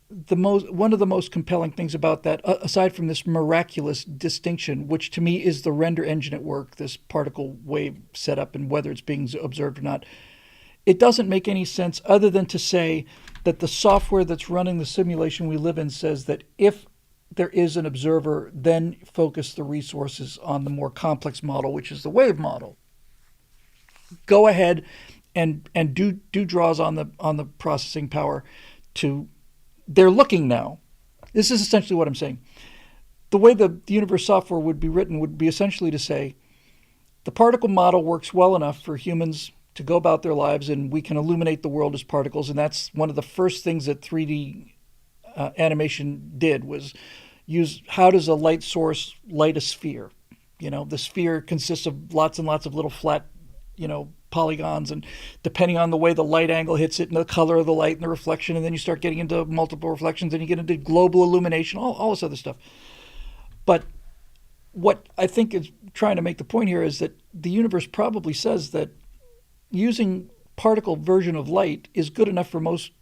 one of the most compelling things about that, aside from this miraculous distinction, which to me is the render engine at work, this particle wave setup and whether it's being observed or not, it doesn't make any sense other than to say that the software that's running the simulation we live in says that if there is an observer, then focus the resources on the more complex model, which is the wave model. Go ahead and do draws on the processing power to. They're looking now. This is essentially what I'm saying. The way the universe software would be written would be essentially to say the particle model works well enough for humans to go about their lives, and we can illuminate the world as particles. And that's one of the first things that 3D animation did, was use how does a light source light a sphere. The sphere consists of lots and lots of little flat polygons, and depending on the way the light angle hits it and the color of the light and the reflection, and then you start getting into multiple reflections and you get into global illumination, all this other stuff. But what I think is trying to make the point here is that the universe probably says that using particle version of light is good enough for most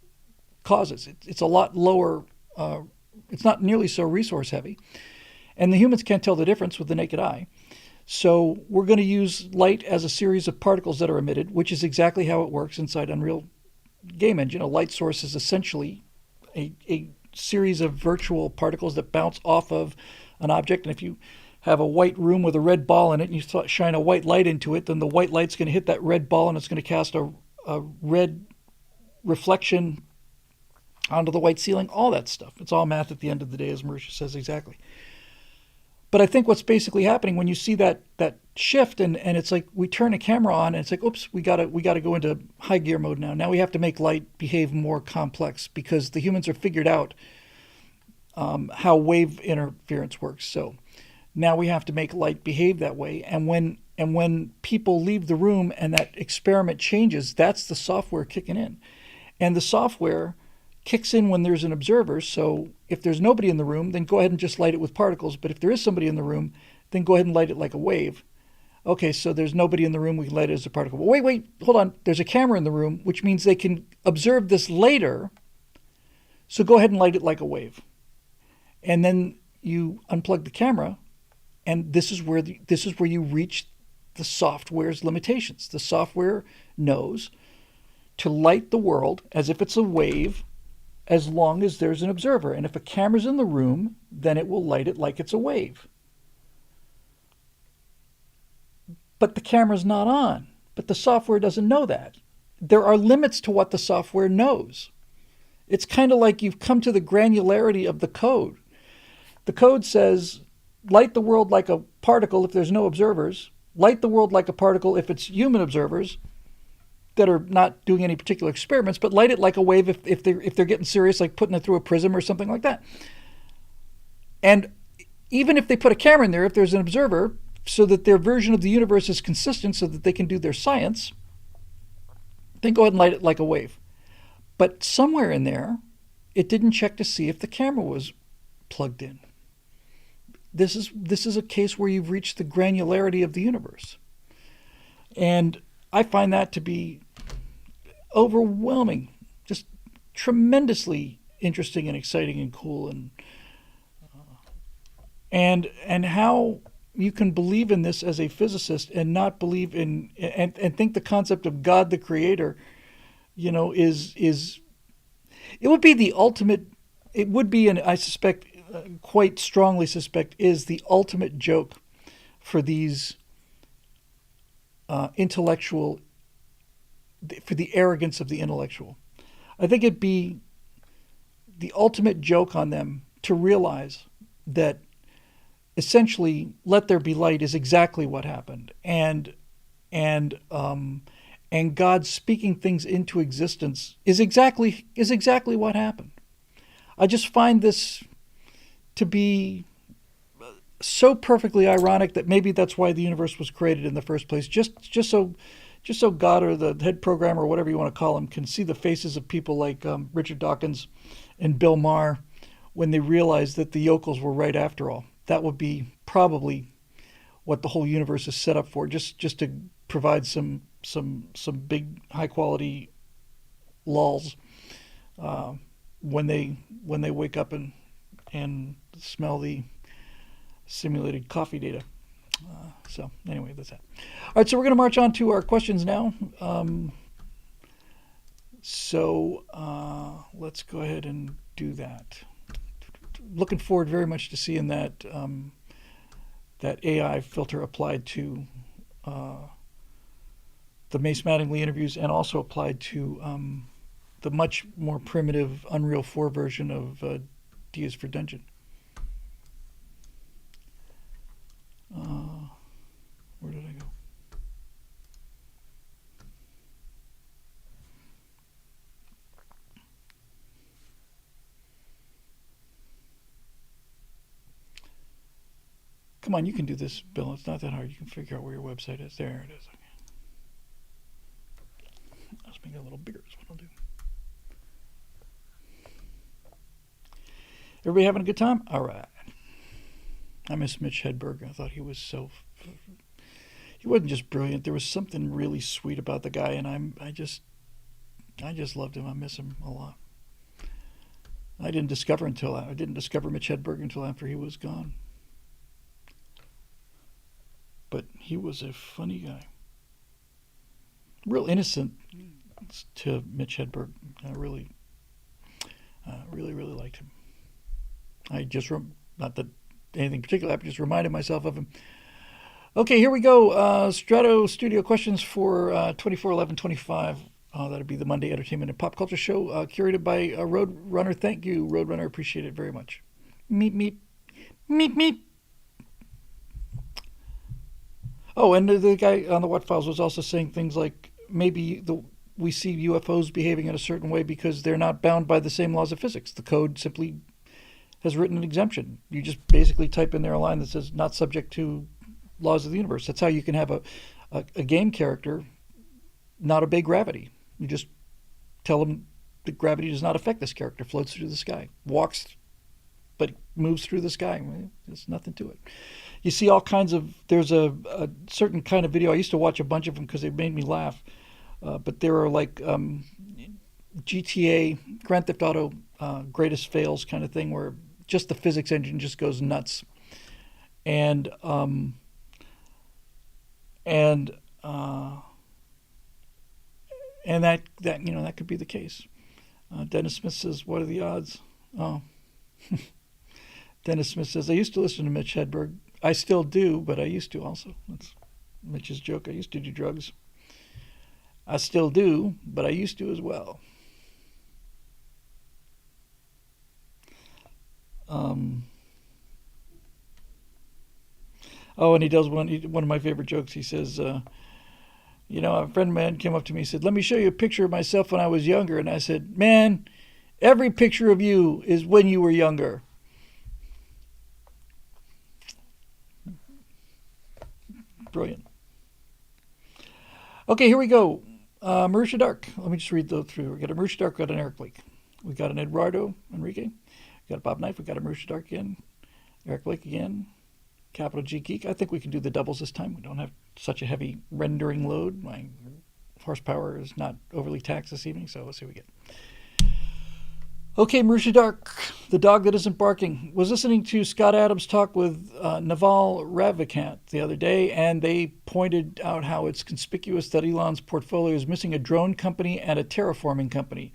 causes. It's a lot lower, it's not nearly so resource heavy, and the humans can't tell the difference with the naked eye. So we're going to use light as a series of particles that are emitted, which is exactly how it works inside Unreal Game Engine. A light source is essentially a series of virtual particles that bounce off of an object. And if you have a white room with a red ball in it and you shine a white light into it, then the white light's going to hit that red ball and it's going to cast a red reflection onto the white ceiling, all that stuff. It's all math at the end of the day, as Marisha says exactly. But I think what's basically happening when you see that shift, and it's like we turn a camera on and it's like, oops, we gotta go into high gear mode now. Now we have to make light behave more complex because the humans have figured out how wave interference works. So now we have to make light behave that way. And when people leave the room and that experiment changes, that's the software kicking in. And the software kicks in when there's an observer. So if there's nobody in the room, then go ahead and just light it with particles. But if there is somebody in the room, then go ahead and light it like a wave. Okay, so there's nobody in the room, we can light it as a particle. But wait, hold on. There's a camera in the room, which means they can observe this later. So go ahead and light it like a wave. And then you unplug the camera, and this is where you reach the software's limitations. The software knows to light the world as if it's a wave, as long as there's an observer. And if a camera's in the room, then it will light it like it's a wave. But the camera's not on. But the software doesn't know that. There are limits to what the software knows. It's kind of like you've come to the granularity of the code. The code says, light the world like a particle if there's no observers. Light the world like a particle if it's human observers that are not doing any particular experiments, but light it like a wave if they're getting serious, like putting it through a prism or something like that. And even if they put a camera in there, if there's an observer, so that their version of the universe is consistent so that they can do their science, then go ahead and light it like a wave. But somewhere in there, it didn't check to see if the camera was plugged in. This is a case where you've reached the granularity of the universe. And I find that to be overwhelming, just tremendously interesting and exciting and cool, and how you can believe in this as a physicist and not believe in and think the concept of God the creator, is it would be the ultimate. It would be, and I suspect, quite strongly suspect, is the ultimate joke for these intellectual, for the arrogance of the intellectual. I think it'd be the ultimate joke on them to realize that essentially let there be light is exactly what happened, and God speaking things into existence is exactly what happened. I just find this to be so perfectly ironic that maybe that's why the universe was created in the first place, just so God or the head programmer or whatever you want to call him can see the faces of people like Richard Dawkins and Bill Maher when they realized that the yokels were right after all. That would be probably what the whole universe is set up for, just to provide some big high quality lulls when they wake up and smell the simulated coffee data. So anyway, that's that. All right, so we're going to march on to our questions now. Let's go ahead and do that. Looking forward very much to seeing that AI filter applied to the Mace Mattingly interviews, and also applied to the much more primitive Unreal 4 version of D is for Dungeon. Where did I go? Come on, you can do this, Bill. It's not that hard. You can figure out where your website is. There it is. Okay. Let's make it a little bigger is what I'll do. Everybody having a good time? All right. I miss Mitch Hedberg. I thought he was he wasn't just brilliant. There was something really sweet about the guy, and I just loved him. I miss him a lot. I didn't discover Mitch Hedberg until after he was gone. But he was a funny guy. Real innocent to Mitch Hedberg. I really liked him. I just, not that anything particular, I just reminded myself of him. Okay, here we go. Strato Studio questions for 24/11/25. That'll be the Monday Entertainment and Pop Culture Show, curated by Roadrunner. Thank you, Roadrunner. Appreciate it very much. Meep, meep. Meep, meep. Oh, and the guy on the What Files was also saying things like maybe we see UFOs behaving in a certain way because they're not bound by the same laws of physics. The code simply has written an exemption. You just basically type in there a line that says not subject to laws of the universe. That's how you can have a game character not obey gravity. You just tell them that gravity does not affect this character, floats through the sky, walks, but moves through the sky. There's nothing to it. You see all kinds of, there's a certain kind of video. I used to watch a bunch of them because they made me laugh. But there are like GTA, Grand Theft Auto, greatest fails kind of thing where just the physics engine just goes nuts. And that that could be the case. Dennis Smith says, "What are the odds?" Oh, Dennis Smith says, "I used to listen to Mitch Hedberg. I still do, but I used to also." That's Mitch's joke. I used to do drugs. I still do, but I used to as well. Oh, and he does one of my favorite jokes. He says, a friend of mine came up to me and said, "Let me show you a picture of myself when I was younger." And I said, "Man, every picture of you is when you were younger." Brilliant. Okay, here we go. Marisha Dark. Let me just read those through. We got a Marisha Dark, we got an Eric Blake. We got an Eduardo Enrique. We got a Bob Knife. We got a Marisha Dark again. Eric Blake again. Capital G Geek. I think we can do the doubles this time. We don't have such a heavy rendering load. My horsepower is not overly taxed this evening, so let's see what we get. Okay, Marisha Dark, the dog that isn't barking, was listening to Scott Adams talk with Naval Ravikant the other day, and they pointed out how it's conspicuous that Elon's portfolio is missing a drone company and a terraforming company,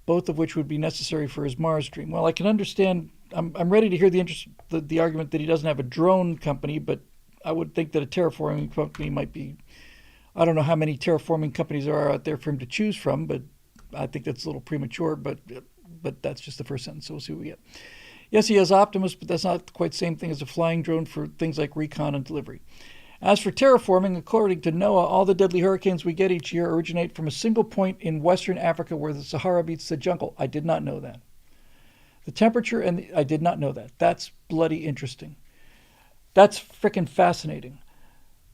both of which would be necessary for his Mars dream. Well, I can understand. I'm ready to hear the argument that he doesn't have a drone company, but I would think that a terraforming company might be. I don't know how many terraforming companies there are out there for him to choose from, but I think that's a little premature. But that's just the first sentence, so we'll see what we get. Yes, he has Optimus, but that's not quite the same thing as a flying drone for things like recon and delivery. As for terraforming, according to NOAA, all the deadly hurricanes we get each year originate from a single point in Western Africa where the Sahara meets the jungle. I did not know that. The temperature I did not know that. That's bloody interesting. That's frickin' fascinating.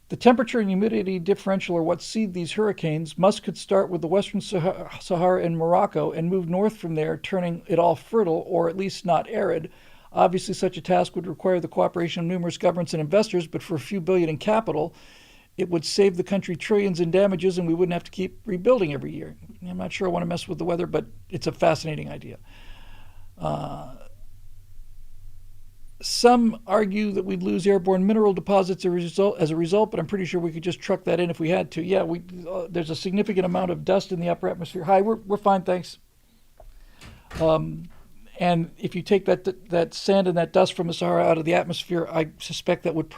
The temperature and humidity differential are what seed these hurricanes. Musk could start with the Western Sahara and Morocco and move north from there, turning it all fertile, or at least not arid. Obviously, such a task would require the cooperation of numerous governments and investors, but for a few billion in capital, it would save the country trillions in damages, and we wouldn't have to keep rebuilding every year. I'm not sure I want to mess with the weather, but it's a fascinating idea. Some argue that we'd lose airborne mineral deposits as a result, but I'm pretty sure we could just truck that in if we had to. Yeah, there's a significant amount of dust in the upper atmosphere. Hi, we're fine, thanks. And if you take that sand and that dust from the Sahara out of the atmosphere, I suspect that would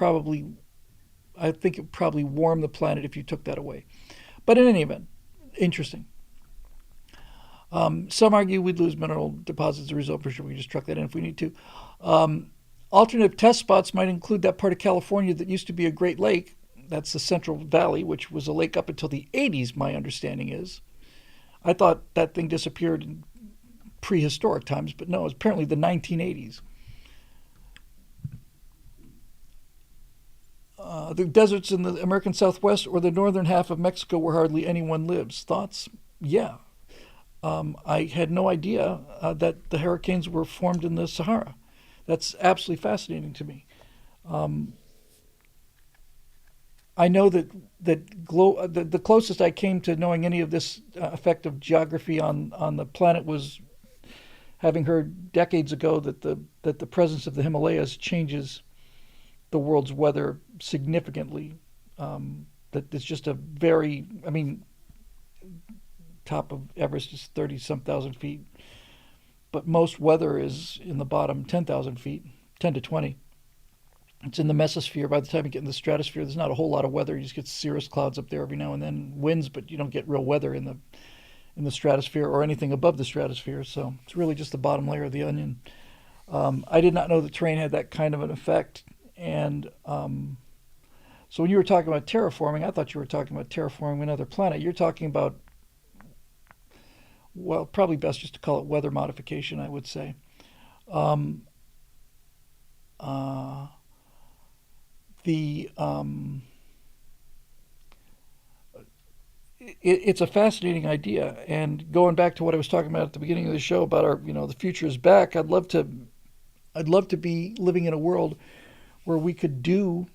I think it would probably warm the planet if you took that away. But in any event, interesting. Some argue we'd lose mineral deposits as a result. For sure, we just truck that in if we need to. Alternative test spots might include that part of California that used to be a Great Lake. That's the Central Valley, which was a lake up until the 80s, my understanding is. I thought that thing disappeared in prehistoric times, but no, it's apparently the 1980s. The deserts in the American Southwest or the northern half of Mexico where hardly anyone lives. Thoughts? Yeah. I had no idea that the hurricanes were formed in the Sahara. That's absolutely fascinating to me. I know that the closest I came to knowing any of this effect of geography on the planet was having heard decades ago that the presence of the Himalayas changes the world's weather significantly. That it's just a very, top of Everest is 30-some thousand feet. But most weather is in the bottom 10,000 feet, 10 to 20. It's in the mesosphere. By the time you get in the stratosphere, there's not a whole lot of weather. You just get cirrus clouds up there every now and then, winds, but you don't get real weather in the stratosphere or anything above the stratosphere. So it's really just the bottom layer of the onion. I did not know the terrain had that kind of an effect. And so when you were talking about terraforming, I thought you were talking about terraforming another planet. You're talking about, well, probably best just to call it weather modification, I would say. It's a fascinating idea, and going back to what I was talking about at the beginning of the show about the future is back. I'd love to be living in a world where we could do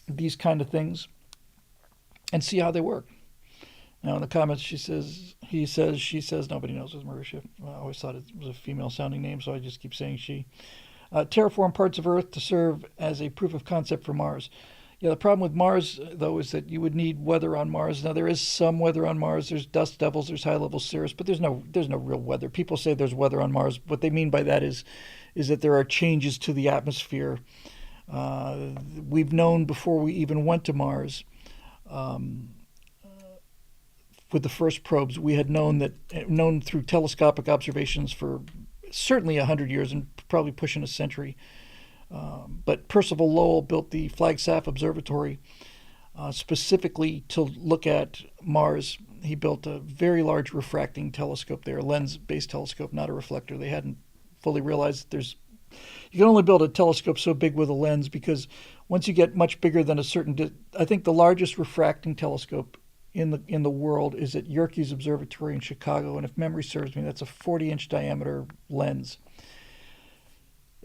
these kind of things and see how they work. Now in the comments, she says, nobody knows with Marisha. Well, I always thought it was a female-sounding name, so I just keep saying she. Terraform parts of Earth to serve as a proof of concept for Mars. Yeah, the problem with Mars, though, is that you would need weather on Mars. Now, there is some weather on Mars. There's dust devils, there's high-level cirrus, but there's no real weather. People say there's weather on Mars. What they mean by that is that there are changes to the atmosphere. We've known before we even went to Mars. With the first probes, we had known through telescopic observations for certainly 100 years and probably pushing a century. But Percival Lowell built the Flagstaff Observatory specifically to look at Mars. He built a very large refracting telescope there, a lens-based telescope, not a reflector. They hadn't fully realized that there's you can only build a telescope so big with a lens because once you get much bigger than a certain, I think the largest refracting telescope in the world is at Yerkes Observatory in Chicago, and if memory serves me, that's a 40-inch diameter lens.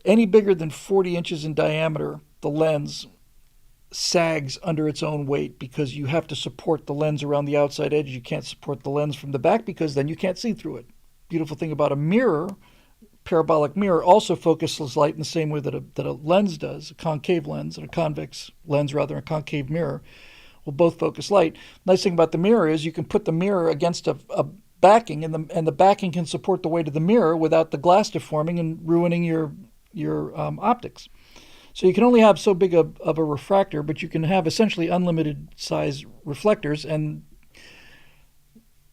Any bigger than 40 inches in diameter, the lens sags under its own weight because you have to support the lens around the outside edge. You can't support the lens from the back because then you can't see through it. Beautiful thing about a mirror, parabolic mirror, also focuses light in the same way that a lens does, a concave lens and a convex lens, rather, a concave mirror will both focus light. Nice thing about the mirror is you can put the mirror against a backing, and the backing can support the weight of the mirror without the glass deforming and ruining your optics. So you can only have so big of a refractor, but you can have essentially unlimited size reflectors. And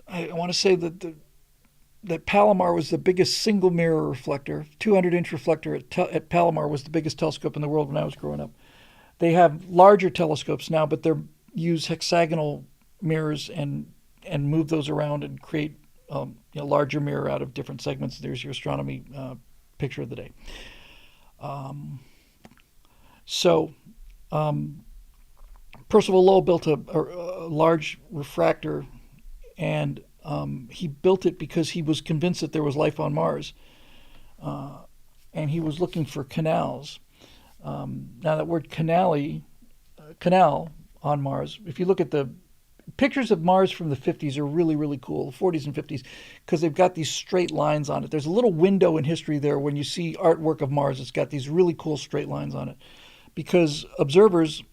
I want to say that Palomar was the biggest single mirror reflector. 200-inch reflector at Palomar was the biggest telescope in the world when I was growing up. They have larger telescopes now, but they use hexagonal mirrors and move those around and create a larger mirror out of different segments. There's your astronomy picture of the day. Percival Lowell built a large refractor, and he built it because he was convinced that there was life on Mars, and he was looking for canals. Now that word canal on Mars, if you look at the pictures of Mars from the 50s are really, really cool, the 40s and 50s, because they've got these straight lines on it. There's a little window in history there when you see artwork of Mars. It's got these really cool straight lines on it because observers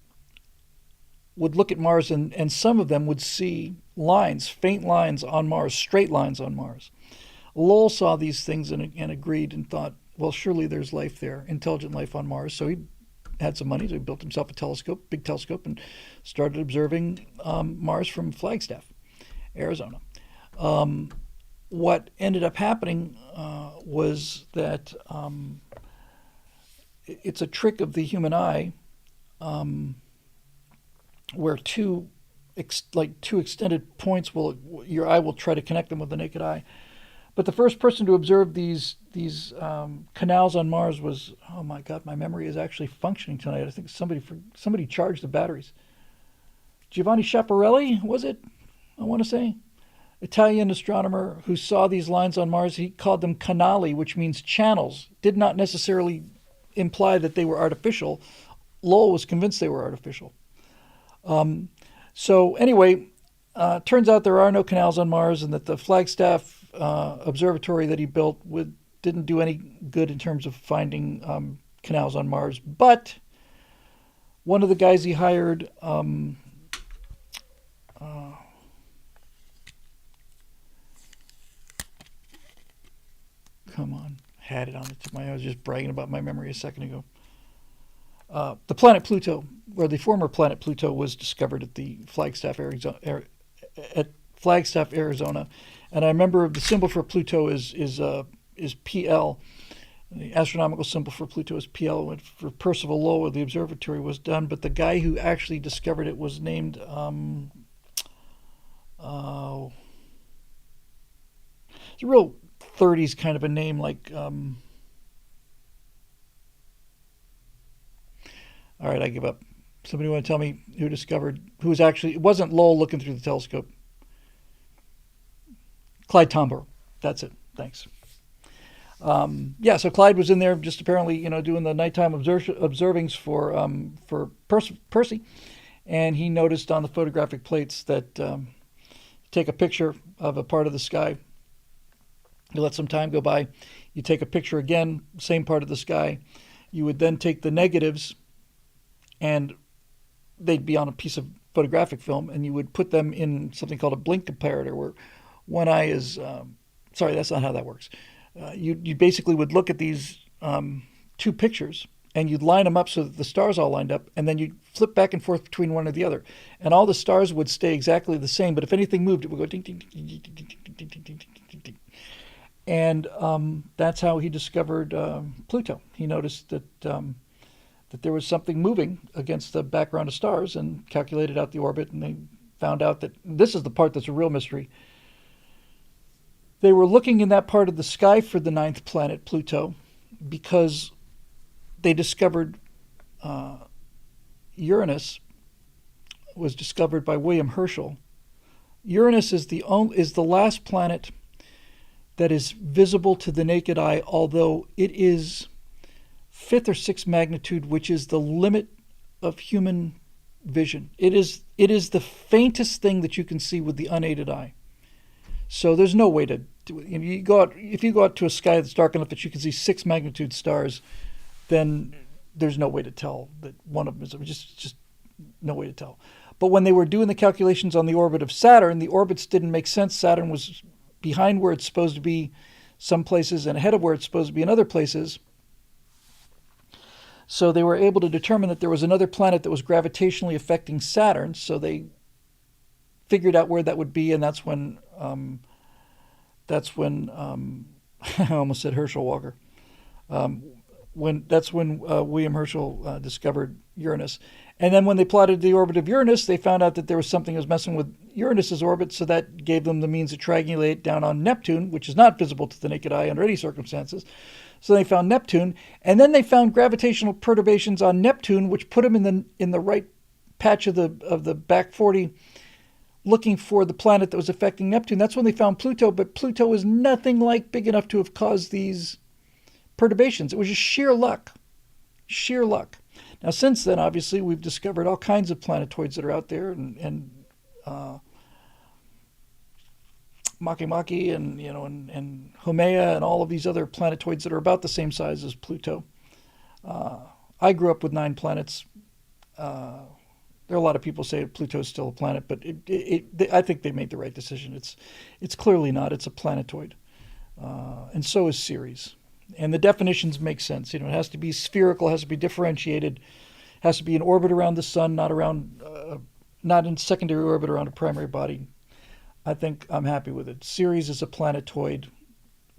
would look at Mars and some of them would see lines, faint lines on Mars, straight lines on Mars. Lowell saw these things and agreed and thought, well, surely there's life there, intelligent life on Mars. So he had some money, so he built himself a telescope, big telescope, and started observing Mars from Flagstaff, Arizona. What ended up happening was that it's a trick of the human eye, where two extended points your eye will try to connect them with the naked eye. But the first person to observe these canals on Mars was, oh my God, my memory is actually functioning tonight. I think somebody charged the batteries. Giovanni Schiaparelli, was it? I want to say. Italian astronomer who saw these lines on Mars. He called them canali, which means channels. Did not necessarily imply that they were artificial. Lowell was convinced they were artificial. So anyway, turns out there are no canals on Mars, and that the Flagstaff observatory that he built didn't do any good in terms of finding canals on Mars. But one of the guys he hired, come on, had it on the tip of my head. I was just bragging about my memory a second ago. The planet Pluto, where the former planet Pluto was discovered at the Flagstaff, Arizona, and I remember the symbol for Pluto is PL. The astronomical symbol for Pluto is PL. And for Percival Lowell, the observatory was done, but the guy who actually discovered it was named it's a real 30s kind of a name, like all right, I give up. Somebody want to tell me who was actually, it wasn't Lowell looking through the telescope. Clyde Tombaugh. That's it. Thanks. So Clyde was in there just apparently, doing the nighttime observings for Percy. And he noticed on the photographic plates that take a picture of a part of the sky. You let some time go by. You take a picture again, same part of the sky. You would then take the negatives, and they'd be on a piece of photographic film, and you would put them in something called a blink comparator, where one eye is, sorry, that's not how that works. You basically would look at these two pictures, and you'd line them up so that the stars all lined up, and then you'd flip back and forth between one or the other. And all the stars would stay exactly the same, but if anything moved, it would go ding, ding, ding, ding, ding, ding, ding, ding, ding, ding, ding. And that's how he discovered Pluto. He noticed that there was something moving against the background of stars and calculated out the orbit, and they found out that this is the part that's a real mystery. They were looking in that part of the sky for the ninth planet, Pluto, because they discovered Uranus was discovered by William Herschel. Uranus is the last planet that is visible to the naked eye, although it is fifth or sixth magnitude, which is the limit of human vision. It is the faintest thing that you can see with the unaided eye. So there's no way to do it. If you go out to a sky that's dark enough that you can see 6 magnitude stars, then there's no way to tell that one of them is just no way to tell. But when they were doing the calculations on the orbit of Saturn, the orbits didn't make sense. Saturn was behind where it's supposed to be some places and ahead of where it's supposed to be in other places. So they were able to determine that there was another planet that was gravitationally affecting Saturn. So they figured out where that would be, and that's when I almost said Herschel Walker. When William Herschel discovered Uranus. And then when they plotted the orbit of Uranus, they found out that there was something that was messing with Uranus's orbit, so that gave them the means to triangulate down on Neptune, which is not visible to the naked eye under any circumstances. So they found Neptune, and then they found gravitational perturbations on Neptune, which put them in the right patch of the back 40, looking for the planet that was affecting Neptune. That's when they found Pluto, but Pluto was nothing like big enough to have caused these perturbations. It was just sheer luck. Sheer luck. Now, since then, obviously, we've discovered all kinds of planetoids that are out there, and Makemake and Haumea and all of these other planetoids that are about the same size as Pluto. I grew up with 9 planets. There are a lot of people say Pluto is still a planet, but I think they made the right decision. It's clearly not. It's a planetoid, and so is Ceres. And the definitions make sense. It has to be spherical, has to be differentiated, has to be in orbit around the sun, not in secondary orbit around a primary body. I think I'm happy with it. Ceres is a planetoid.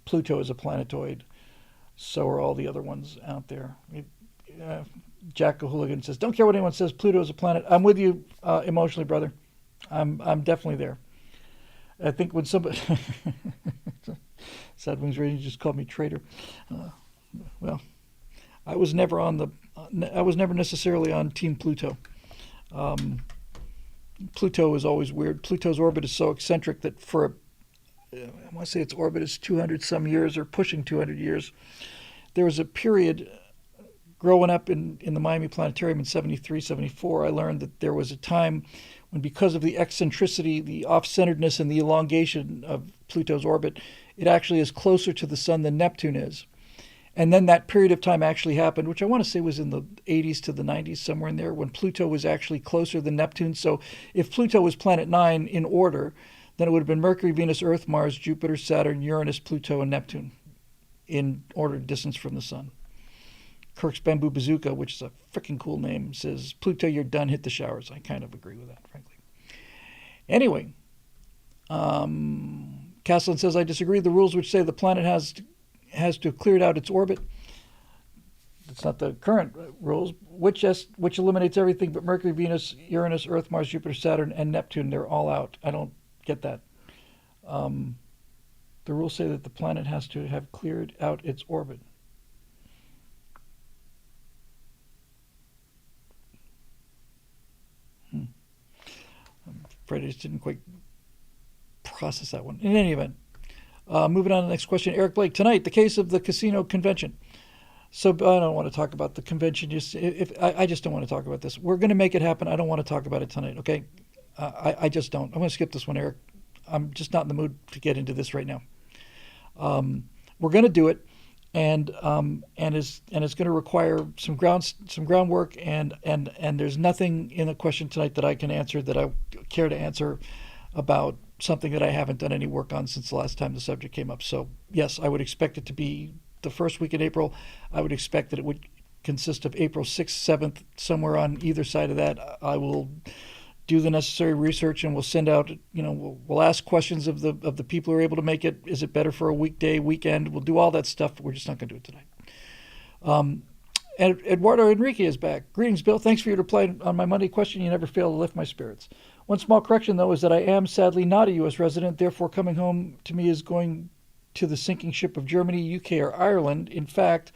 Pluto is a planetoid. So are all the other ones out there. Jack O'Hooligan says, "Don't care what anyone says. Pluto is a planet." I'm with you emotionally, brother. I'm definitely there. I think when somebody Sad Wings Radio just called me traitor. Well, I was never necessarily on Team Pluto. Pluto is always weird. Pluto's orbit is so eccentric that I want to say its orbit is 200 some years or pushing 200 years. There was a period growing up in the Miami Planetarium in 73, 74, I learned that there was a time when, because of the eccentricity, the off-centeredness, and the elongation of Pluto's orbit, it actually is closer to the sun than Neptune is. And then that period of time actually happened, which I want to say was in the 80s to the 90s, somewhere in there, when Pluto was actually closer than Neptune. So if Pluto was planet 9 in order, then it would have been Mercury, Venus, Earth, Mars, Jupiter, Saturn, Uranus, Pluto, and Neptune in order of distance from the sun. Kirk's Bamboo Bazooka, which is a freaking cool name, says, "Pluto, you're done, hit the showers." I kind of agree with that, frankly. Anyway, Caslin says, "I disagree. The rules which say the planet has to have cleared out its orbit. It's not the current rules, which eliminates everything but Mercury, Venus, Uranus, Earth, Mars, Jupiter, Saturn, and Neptune. They're all out." I don't get that. The rules say that the planet has to have cleared out its orbit. I'm afraid I just didn't quite process that one. In any event, moving on to the next question. Eric Blake, tonight, the case of the casino convention. So I don't want to talk about the convention. I just don't want to talk about this. We're going to make it happen. I don't want to talk about it tonight, okay? I just don't. I'm going to skip this one, Eric. I'm just not in the mood to get into this right now. We're going to do it, and it's going to require some groundwork, and there's nothing in the question tonight that I can answer that I care to answer about something that I haven't done any work on since the last time the subject came up. So yes, I would expect it to be the first week in April. I would expect that it would consist of April 6th, 7th, somewhere on either side of that. I will do the necessary research, and we'll send out, we'll ask questions of the people who are able to make it. Is it better for a weekday, weekend? We'll do all that stuff. We're just not going to do it tonight. And Eduardo Enrique is back. Greetings, Bill. Thanks for your reply on my Monday question. You never fail to lift my spirits. One small correction, though, is that I am sadly not a U.S. resident. Therefore, coming home to me is going to the sinking ship of Germany, UK, or Ireland. In fact,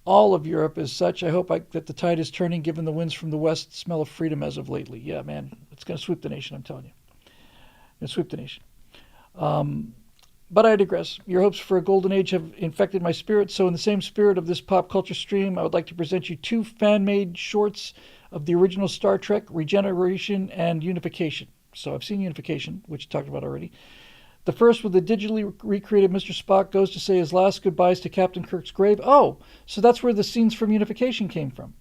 all of Europe as such. I hope that the tide is turning, given the winds from the west smell of freedom as of lately. Yeah, man, it's going to sweep the nation. I'm telling you, it's sweep the nation. But I digress. Your hopes for a golden age have infected my spirit. So, in the same spirit of this pop culture stream, I would like to present you two fan-made shorts of the original Star Trek: Regeneration and Unification. So, I've seen Unification, which I talked about already. The first, with the digitally recreated Mr. Spock, goes to say his last goodbyes to Captain Kirk's grave. Oh, so that's where the scenes from Unification came from.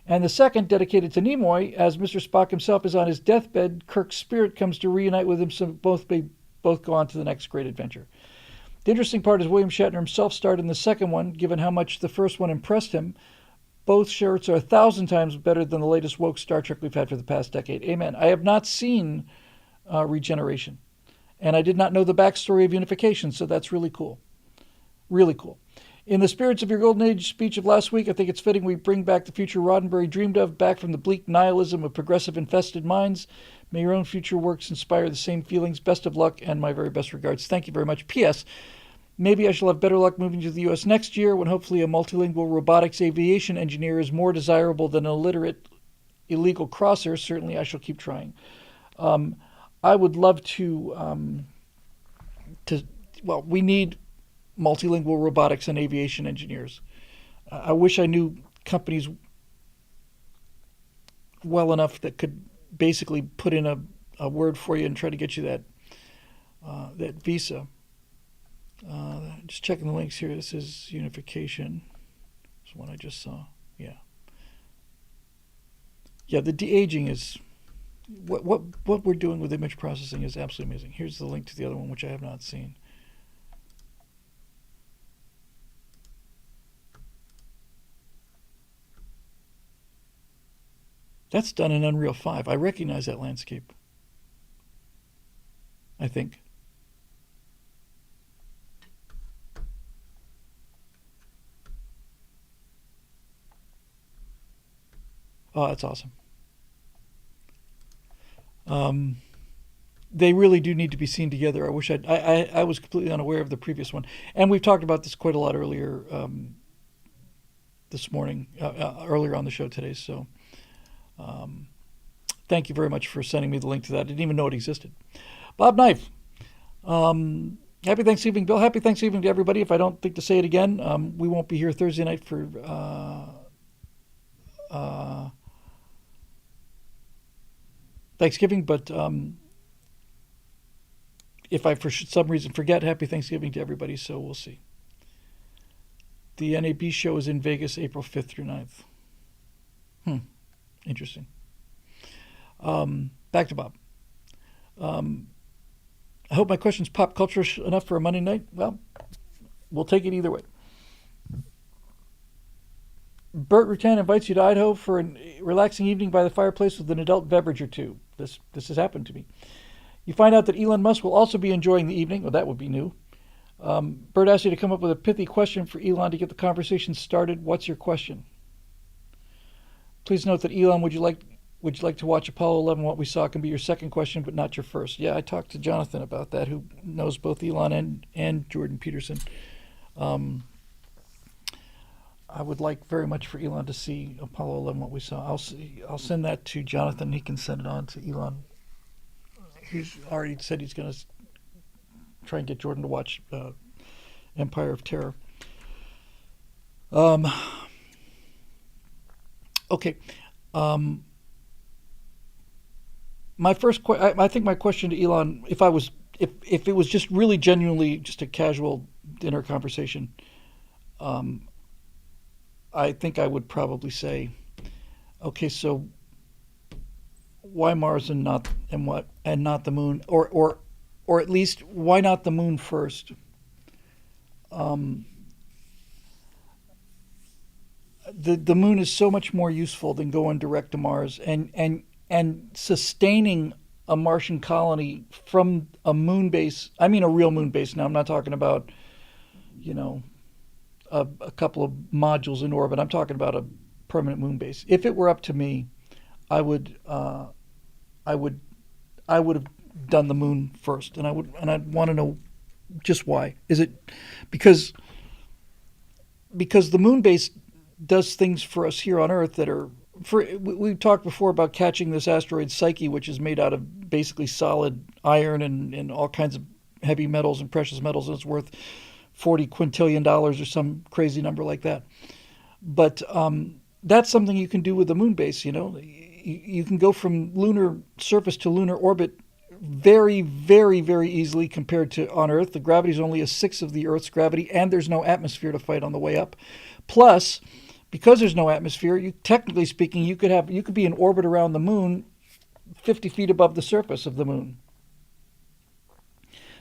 And the second, dedicated to Nimoy, as Mr. Spock himself is on his deathbed, Kirk's spirit comes to reunite with him, so both go on to the next great adventure. The interesting part is William Shatner himself starred in the second one, given how much the first one impressed him. Both shorts are 1,000 times better than the latest woke Star Trek we've had for the past decade. Amen. I have not seen Regeneration. And I did not know the backstory of Unification, so that's really cool. Really cool. In the spirits of your Golden Age speech of last week, I think it's fitting we bring back the future Roddenberry dreamed of, back from the bleak nihilism of progressive infested minds. May your own future works inspire the same feelings. Best of luck and my very best regards. Thank you very much. P.S. Maybe I shall have better luck moving to the U.S. next year, when hopefully a multilingual robotics aviation engineer is more desirable than an illiterate illegal crosser. Certainly I shall keep trying. I would love to, we need multilingual robotics and aviation engineers. I wish I knew companies well enough that could basically put in a word for you and try to get you that visa. Just checking the links here. This is Unification. This one I just saw. Yeah. Yeah, the de-aging is... What we're doing with image processing is absolutely amazing. Here's the link to the other one, which I have not seen. That's done in Unreal 5. I recognize that landscape. I think. Oh, that's awesome. They really do need to be seen together. I wish I was completely unaware of the previous one. And we've talked about this quite a lot earlier this morning, earlier on the show today. So thank you very much for sending me the link to that. I didn't even know it existed. Bob Knife. Happy Thanksgiving, Bill. Happy Thanksgiving to everybody. If I don't think to say it again, we won't be here Thursday night for Thanksgiving, but if I for some reason forget, happy Thanksgiving to everybody, so we'll see. The NAB show is in Vegas April 5th through 9th. Interesting. Back to Bob. I hope my question's pop culture enough for a Monday night. Well, we'll take it either way. Bert Rutan invites you to Idaho for a relaxing evening by the fireplace with an adult beverage or two. This has happened to me. You find out that Elon Musk will also be enjoying the evening. Well, that would be new. Bert asks you to come up with a pithy question for Elon to get the conversation started. What's your question? Please note that Elon, would you like to watch Apollo 11? What we saw can be your second question, but not your first. Yeah, I talked to Jonathan about that, who knows both Elon and Jordan Peterson. I would like very much for Elon to see Apollo 11, what we saw. I'll send that to Jonathan. He can send it on to Elon. He's already said he's going to try and get Jordan to watch Empire of Terror. Okay. My first I think my question to Elon, if it was just really genuinely just a casual dinner conversation, I think I would probably say, okay, so why Mars and not the moon, or at least why not the moon first? The moon is so much more useful than going direct to Mars, and sustaining a Martian colony from a moon base. I mean a real moon base. Now I'm not talking about, a couple of modules in orbit. I'm talking about a permanent moon base. If it were up to me, I would have done the moon first, and I'd want to know just why. Is it because the moon base does things for us here on Earth that are for we've talked before about catching this asteroid Psyche, which is made out of basically solid iron and all kinds of heavy metals and precious metals, and it's worth $40 quintillion or some crazy number like that. But that's something you can do with the moon base. You can go from lunar surface to lunar orbit very, very, very easily compared to on Earth. The gravity is only a sixth of the Earth's gravity, and there's no atmosphere to fight on the way up. Plus, because there's no atmosphere, technically speaking, you could be in orbit around the moon 50 feet above the surface of the moon.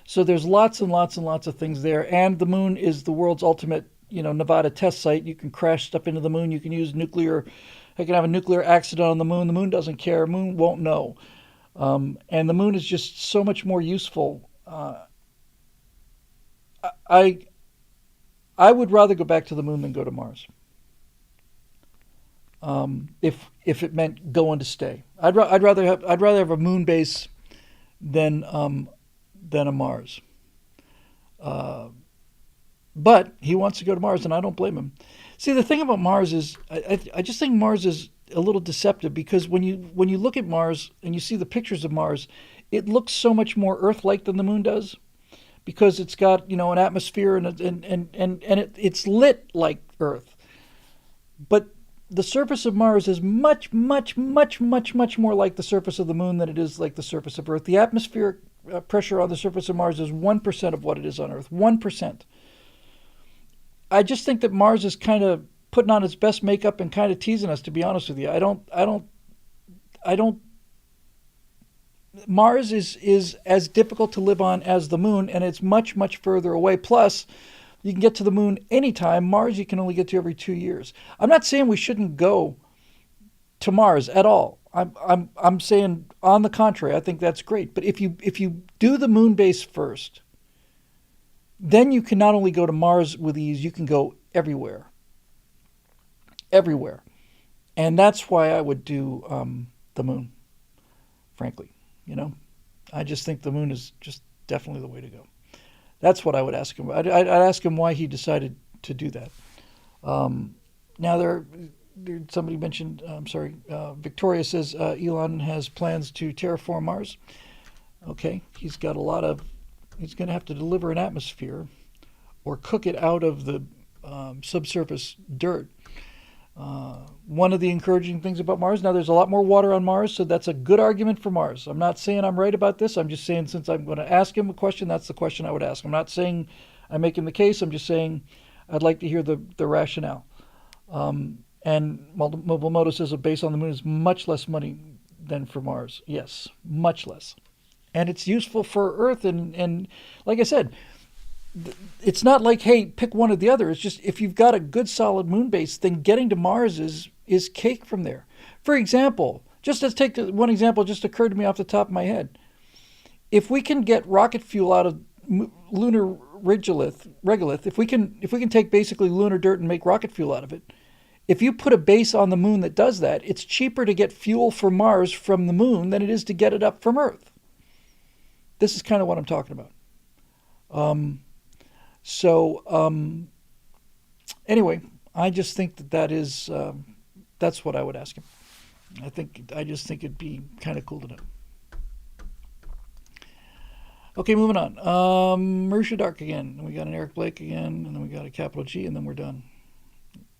So there's lots and lots and lots of things there, and the moon is the world's ultimate, Nevada test site. You can crash stuff into the moon. You can use nuclear. I can have a nuclear accident on the moon. The moon doesn't care. The moon won't know. And the moon is just so much more useful. I would rather go back to the moon than go to Mars. If it meant going to stay, I'd rather have a moon base than a Mars. But he wants to go to Mars, and I don't blame him. See, the thing about Mars is, I just think Mars is a little deceptive, because when you look at Mars and you see the pictures of Mars, it looks so much more Earth-like than the moon does, because it's got an atmosphere and it's lit like Earth. But the surface of Mars is much, much, much, much, much more like the surface of the moon than it is like the surface of Earth. The atmospheric pressure on the surface of Mars is 1% of what it is on Earth. 1%. I just think that Mars is kind of putting on its best makeup and kind of teasing us, to be honest with you. I don't. Mars is as difficult to live on as the moon, and it's much, much further away. Plus, you can get to the moon anytime. Mars you can only get to every 2 years. I'm not saying we shouldn't go to Mars at all. I'm saying, on the contrary, I think that's great. But if you do the moon base first, then you can not only go to Mars with ease, you can go everywhere. Everywhere. And that's why I would do the moon, frankly. I just think the moon is just definitely the way to go. That's what I would ask him. I'd ask him why he decided to do that. Now, somebody mentioned, Victoria says Elon has plans to terraform Mars. Okay, he's going to have to deliver an atmosphere or cook it out of the subsurface dirt. One of the encouraging things about Mars, now there's a lot more water on Mars, so that's a good argument for Mars. I'm not saying I'm right about this. I'm just saying, since I'm going to ask him a question, that's the question I would ask. I'm not saying I'm making the case. I'm just saying I'd like to hear the rationale. And Mobile Moto says a base on the moon is much less money than for Mars. Yes, much less. And it's useful for Earth. And like I said, it's not like, hey, pick one or the other. It's just, if you've got a good solid moon base, then getting to Mars is cake from there. For example, just let's take one example just occurred to me off the top of my head. If we can get rocket fuel out of lunar regolith, if we can take basically lunar dirt and make rocket fuel out of it, if you put a base on the moon that does that, it's cheaper to get fuel for Mars from the moon than it is to get it up from Earth. This is kind of what I'm talking about. Anyway, I just think that's what I would ask him. I just think it'd be kind of cool to know. Okay, moving on. Marisha Dark again. We got an Eric Blake again, and then we got a capital G, and then we're done.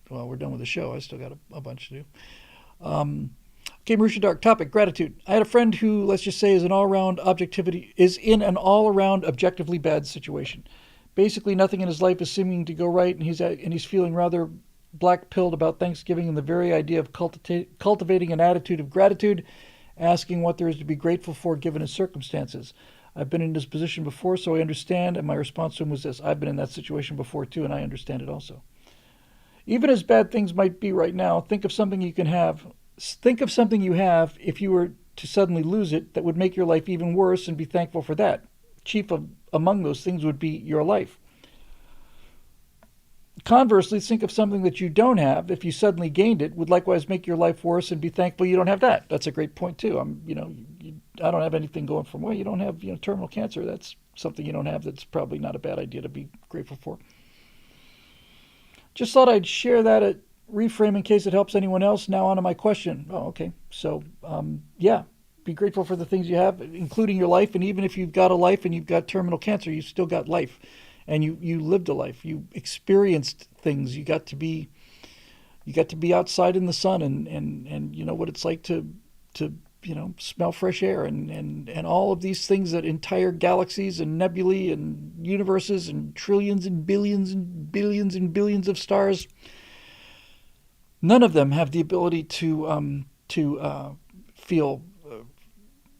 Well, we're done with the show. I still got a bunch to do. Okay, Marisha Dark. Topic: gratitude. I had a friend who, let's just say, is in an all-around objectively bad situation. Basically, nothing in his life is seeming to go right, and he's feeling rather black-pilled about Thanksgiving and the very idea of cultivating an attitude of gratitude, asking what there is to be grateful for given his circumstances. I've been in this position before, so I understand, and my response to him was this: I've been in that situation before too, and I understand it also. Even as bad things might be right now, think of something you have if you were to suddenly lose it that would make your life even worse, and be thankful for that. Chief among those things would be your life. Conversely, think of something that you don't have, if you suddenly gained it, would likewise make your life worse, and be thankful you don't have that. That's a great point too. I don't have anything going for me. Well, you don't have terminal cancer. That's something you don't have. That's probably not a bad idea to be grateful for. Just thought I'd share that reframe in case it helps anyone else. Now on to my question. Oh, okay. So, yeah, be grateful for the things you have, including your life. And even if you've got a life and you've got terminal cancer, you've still got life, and you lived a life. You experienced things. You got to be outside in the sun, and you know what it's like to smell fresh air, and all of these things, that entire galaxies and nebulae and universes and trillions and billions and billions and billions of stars. None of them have the ability to feel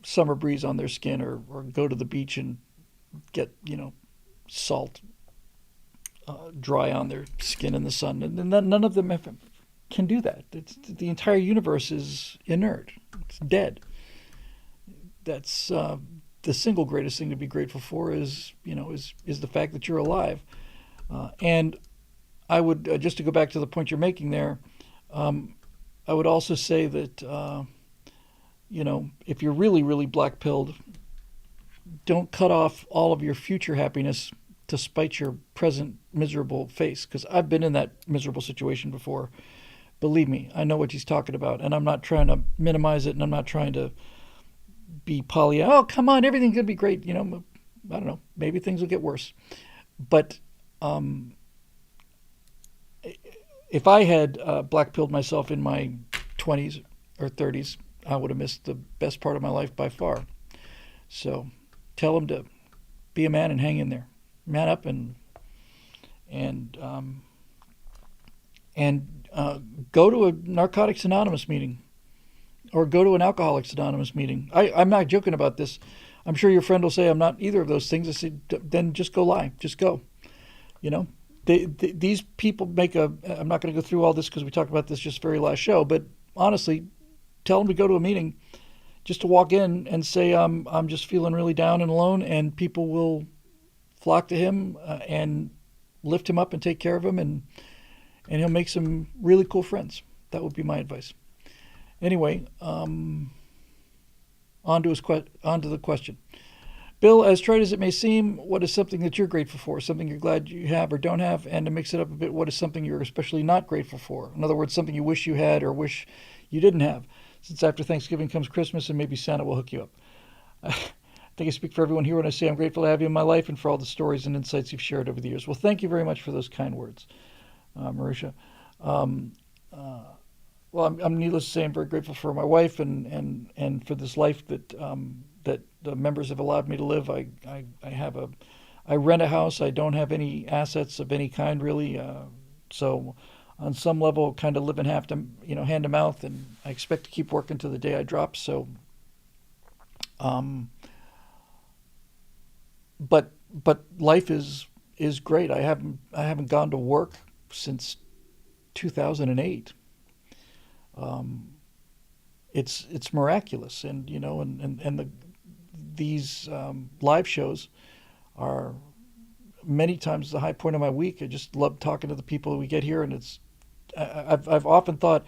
summer breeze on their skin, or go to the beach and get salt dry on their skin in the sun. And none of them can do that. The entire universe is inert. It's dead. That's the single greatest thing to be grateful for is the fact that you're alive. And I would just to go back to the point you're making there. I would also say that if you're really really black pilled, don't cut off all of your future happiness to spite your present miserable face. Because I've been in that miserable situation before. Believe me, I know what he's talking about, and I'm not trying to minimize it, and I'm not trying to be Pollyanna. Oh, come on, everything's gonna be great. I don't know. Maybe things will get worse, but if I had black pilled myself in my 20s or 30s, I would have missed the best part of my life by far. So, tell him to be a man and hang in there, man up, and go to a Narcotics Anonymous meeting, or go to an Alcoholics Anonymous meeting. I'm not joking about this. I'm sure your friend will say I'm not either of those things. I said, then just go lie. Just go. These people make a. I'm not going to go through all this because we talked about this just very last show. But honestly, tell them to go to a meeting, just to walk in and say I'm just feeling really down and alone, and people will flock to him and lift him up and take care of him, and he'll make some really cool friends. That would be my advice. Anyway, on to the question. Bill, as trite as it may seem, what is something that you're grateful for? Something you're glad you have or don't have? And to mix it up a bit, what is something you're especially not grateful for? In other words, something you wish you had or wish you didn't have. Since after Thanksgiving comes Christmas, and maybe Santa will hook you up. I think I speak for everyone here when I say I'm grateful to have you in my life, and for all the stories and insights you've shared over the years. Well, thank you very much for those kind words, Marisha. Well, I'm needless to say, I'm very grateful for my wife, and for this life that that the members have allowed me to live. I rent a house. I don't have any assets of any kind really. So on some level, kind of living hand to mouth, and I expect to keep working to the day I drop. So, but life is great. I haven't gone to work since 2008. It's miraculous, and these live shows are many times the high point of my week. I just love talking to the people we get here, and I've often thought,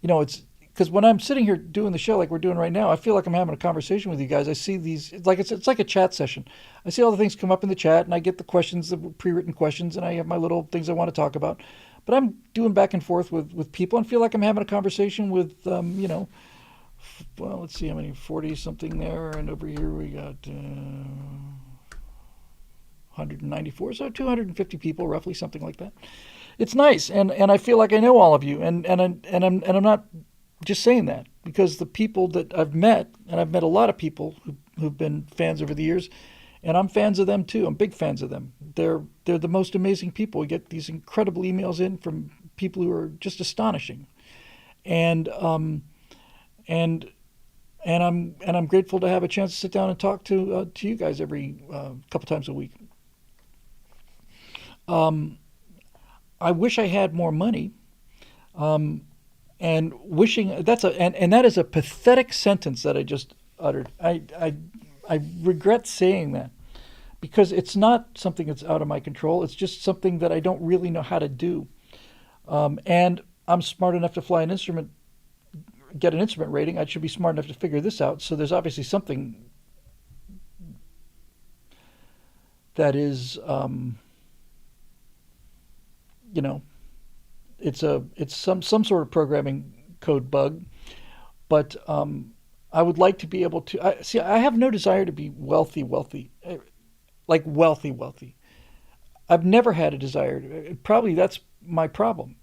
it's because when I'm sitting here doing the show like we're doing right now, I feel like I'm having a conversation with you guys. I see these it's like a chat session. I see all the things come up in the chat, and I get the questions, the pre-written questions, and I have my little things I want to talk about. But I'm doing back and forth with people, and feel like I'm having a conversation with well, let's see how many, 40 something there, and over here we got 194, so 250 people, roughly, something like that. It's nice, and I feel like I know all of you, and I'm not just saying that because the people that I've met, and I've met a lot of people who've been fans over the years, and I'm fans of them too. I'm big fans of them. They're the most amazing people. We get these incredible emails in from people who are just astonishing, and I'm grateful to have a chance to sit down and talk to you guys every couple times a week. I wish I had more money, and wishing that is a pathetic sentence that I just uttered. I regret saying that because it's not something that's out of my control. It's just something that I don't really know how to do, and I'm smart enough to get an instrument rating. I should be smart enough to figure this out. So there's obviously something that is, it's some sort of programming code bug. But I would like to be able to see. I have no desire to be wealthy, like wealthy. I've never had a desire. Probably that's my problem.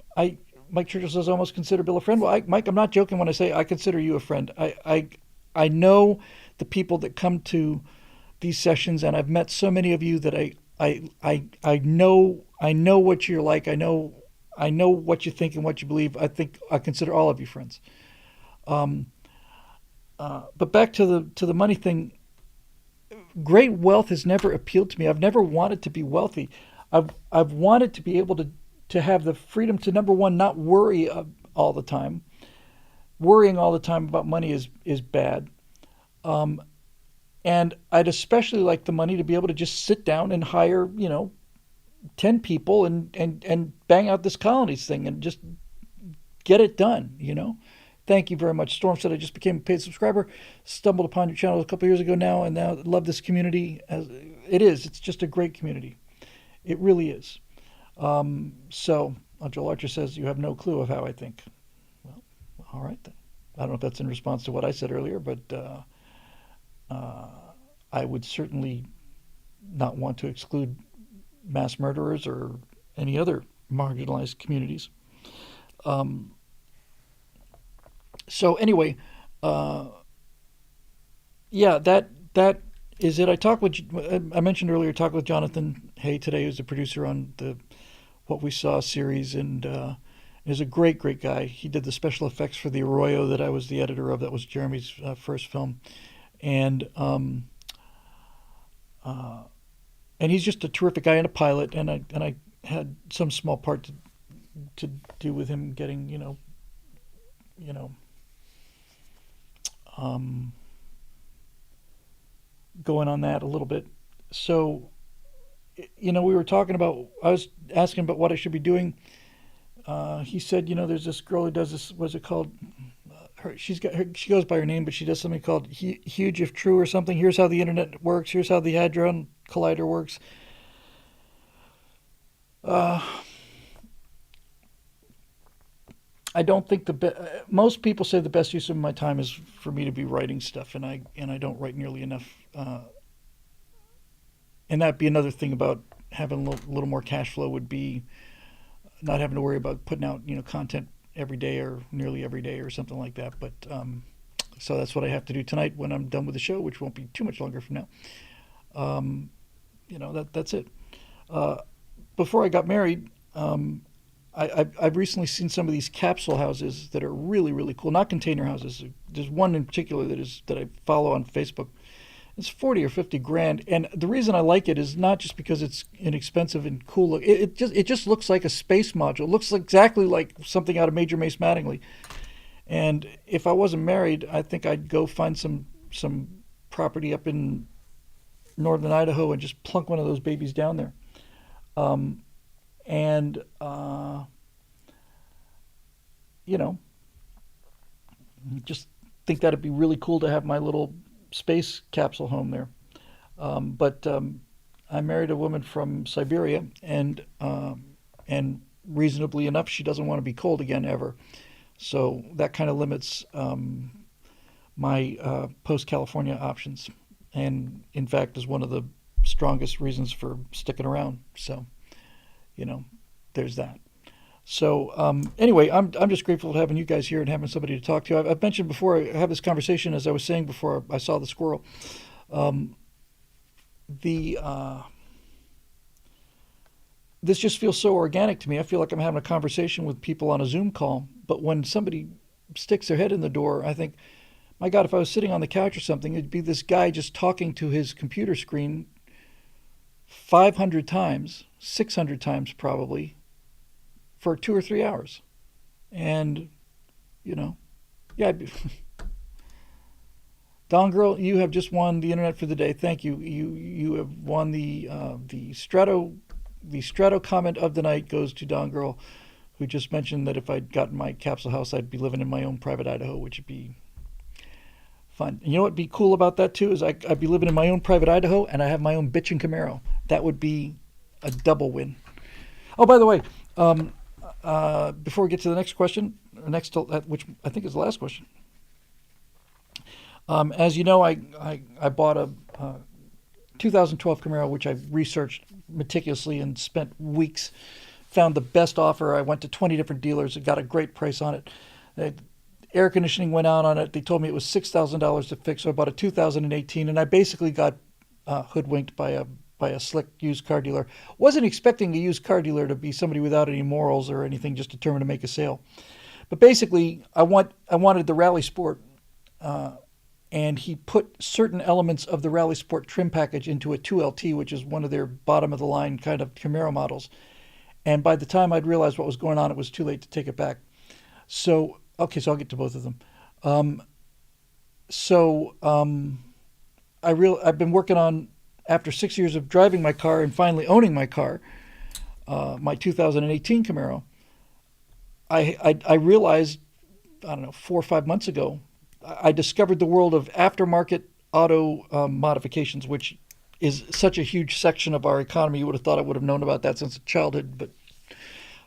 Mike Churchill says I almost consider Bill a friend. Well, Mike, I'm not joking when I say I consider you a friend. I know the people that come to these sessions, and I've met so many of you that I know what you're like. I know what you think and what you believe. I consider all of you friends. But back to the money thing. Great wealth has never appealed to me. I've never wanted to be wealthy. I've wanted to be able to have the freedom to, number one, not worry all the time. Worrying all the time about money is bad. And I'd especially like the money to be able to just sit down and hire 10 people and bang out this colonies thing and just get it done. Thank you very much. Storm said I just became a paid subscriber, stumbled upon your channel a couple years ago now, and now love this community. It's just a great community. It really is. So Joel Archer says you have no clue of how I think. Well, all right then. I don't know if that's in response to what I said earlier, but I would certainly not want to exclude mass murderers or any other marginalized communities. So anyway, yeah, that is it. I mentioned earlier, talked with Jonathan Hay today, who's the producer on the What We Saw series, and is a great guy. He did the special effects for the Arroyo that I was the editor of. That was Jeremy's first film, and he's just a terrific guy and a pilot. And I had some small part to do with him getting going on that a little bit. So, we were talking about, I was asking about what I should be doing. He said, there's this girl who does this, what's it called? She goes by her name, but she does something called Huge If True or something. Here's how the internet works. Here's how the Hadron Collider works. I don't think most people say the best use of my time is for me to be writing stuff, and I don't write nearly enough. And that'd be another thing about having a little more cash flow, would be not having to worry about putting out content every day or nearly every day or something like that. But so that's what I have to do tonight when I'm done with the show, which won't be too much longer from now. That's it. Before I got married, I've recently seen some of these capsule houses that are really cool. Not container houses. There's one in particular that I follow on Facebook. It's 40 or 50 grand, and the reason I like it is not just because it's inexpensive and cool. Look, it just looks like a space module. It looks exactly like something out of Major Mace Mattingly. And if I wasn't married, I think I'd go find some property up in northern Idaho and just plunk one of those babies down there. Just think that'd be really cool to have my little space capsule home there. But I married a woman from Siberia, and reasonably enough, she doesn't want to be cold again ever. So that kind of limits my post-California options, and in fact is one of the strongest reasons for sticking around. So, there's that. So anyway, I'm just grateful for having you guys here and having somebody to talk to. I've mentioned before, I have this conversation, as I was saying before I saw the squirrel. This just feels so organic to me. I feel like I'm having a conversation with people on a Zoom call. But when somebody sticks their head in the door, I think, my God, if I was sitting on the couch or something, it'd be this guy just talking to his computer screen 500 times, 600 times probably, for 2 or 3 hours. And, yeah. Don Girl, you have just won the internet for the day. Thank you. You have won the Strato comment of the night goes to Don Girl, who just mentioned that if I'd gotten my capsule house, I'd be living in my own private Idaho, which would be fun. And you know what'd be cool about that too is I'd be living in my own private Idaho, and I have my own bitchin' Camaro. That would be a double win. Oh, by the way, before we get to the next question, or next to that, which I think is the last question. As you know, I bought a 2012 Camaro, which I researched meticulously and spent weeks. Found the best offer. I went to 20 different dealers and got a great price on it. Air conditioning went out on it. They told me it was $6,000 to fix. So I bought a 2018, and I basically got hoodwinked by a slick used car dealer. Wasn't expecting a used car dealer to be somebody without any morals or anything, just determined to make a sale. But basically, I wanted the Rally Sport, and he put certain elements of the Rally Sport trim package into a 2LT, which is one of their bottom of the line kind of Camaro models. And by the time I'd realized what was going on, it was too late to take it back. So, okay, so I'll get to both of them. I've been working on, after 6 years of driving my car and finally owning my car, my 2018 Camaro. I realized, I don't know, 4 or 5 months ago, I discovered the world of aftermarket auto modifications, which is such a huge section of our economy. You would have thought I would have known about that since childhood, but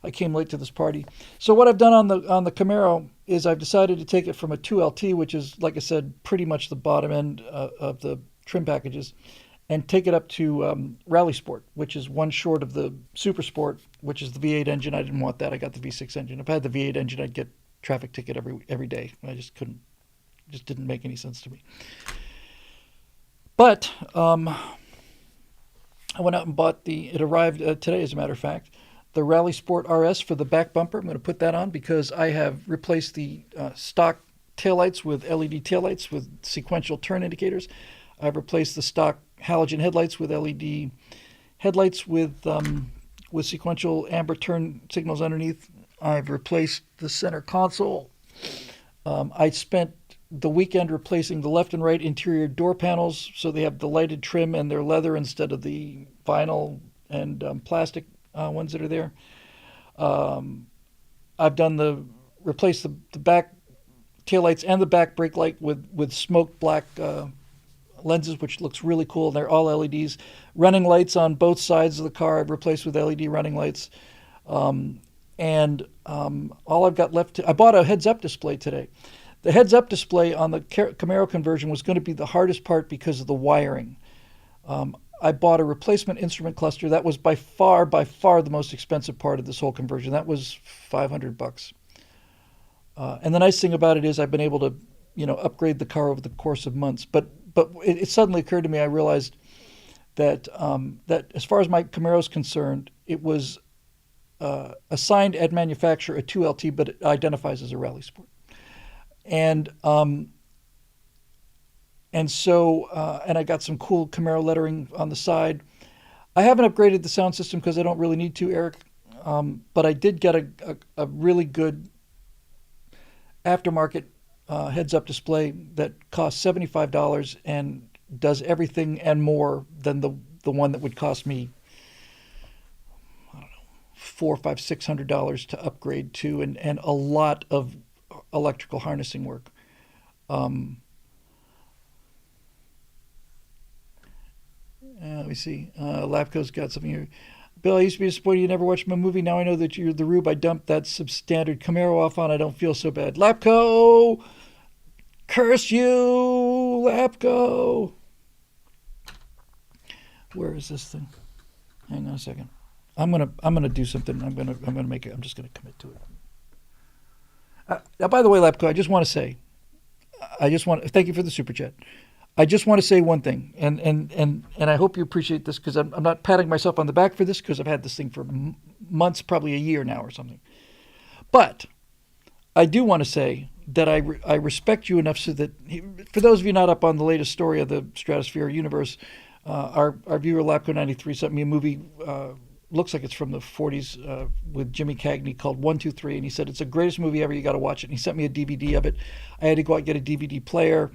I came late to this party. So what I've done on the Camaro is I've decided to take it from a 2LT, which is, like I said, pretty much the bottom end of the trim packages, and take it up to Rally Sport, which is one short of the Super Sport, which is the V8 engine. I didn't want that. I got the V6 engine. If I had the V8 engine, I'd get traffic ticket every day. I just couldn't. Just didn't make any sense to me. But I went out and bought it arrived today, as a matter of fact, the Rally Sport RS for the back bumper. I'm going to put that on because I have replaced the stock taillights with LED taillights with sequential turn indicators. I've replaced the stock halogen headlights with LED headlights with sequential amber turn signals underneath. I've replaced the center console. I spent the weekend replacing the left and right interior door panels so they have the lighted trim and they're leather instead of the vinyl and plastic ones that are there. I've done replaced the back taillights and the back brake light with smoked black lenses, which looks really cool. They're all LEDs. Running lights on both sides of the car I've replaced with LED running lights. All I've got left I bought a heads-up display today. The heads-up display on the Camaro conversion was going to be the hardest part because of the wiring. I bought a replacement instrument cluster. That was by far the most expensive part of this whole conversion. That was $500. And the nice thing about it is I've been able to, upgrade the car over the course of months. But it suddenly occurred to me, I realized that as far as my Camaro is concerned, it was assigned at manufacturer a 2LT, but it identifies as a Rally Sport. And so I got some cool Camaro lettering on the side. I haven't upgraded the sound system because I don't really need to, Eric. But I did get a really good aftermarket heads-up display that costs $75 and does everything and more than the one that would cost me, I don't know, $400, $500, $600 to upgrade to, and a lot of electrical harnessing work. Let me see. Lapco's got something here. Bill, I used to be disappointed you never watched my movie. Now I know that you're the rube I dumped that substandard Camaro off on. I don't feel so bad. Lapco! Curse you, Lapco! Where is this thing? Hang on a second. I'm gonna do something. I'm gonna make it. I'm just gonna commit to it. Now, by the way, Lapco, I just want to say, thank you for the super chat. I just want to say one thing, and I hope you appreciate this because I'm not patting myself on the back for this because I've had this thing for months, probably a year now or something. But I do want to say that I respect you enough so that, for those of you not up on the latest story of the Stratosphere universe, our viewer Lapco93 sent me a movie. Looks like it's from the 40s with Jimmy Cagney called 1, 2, 3, and he said it's the greatest movie ever. You got to watch it. And he sent me a DVD of it. I had to go out and get a DVD player,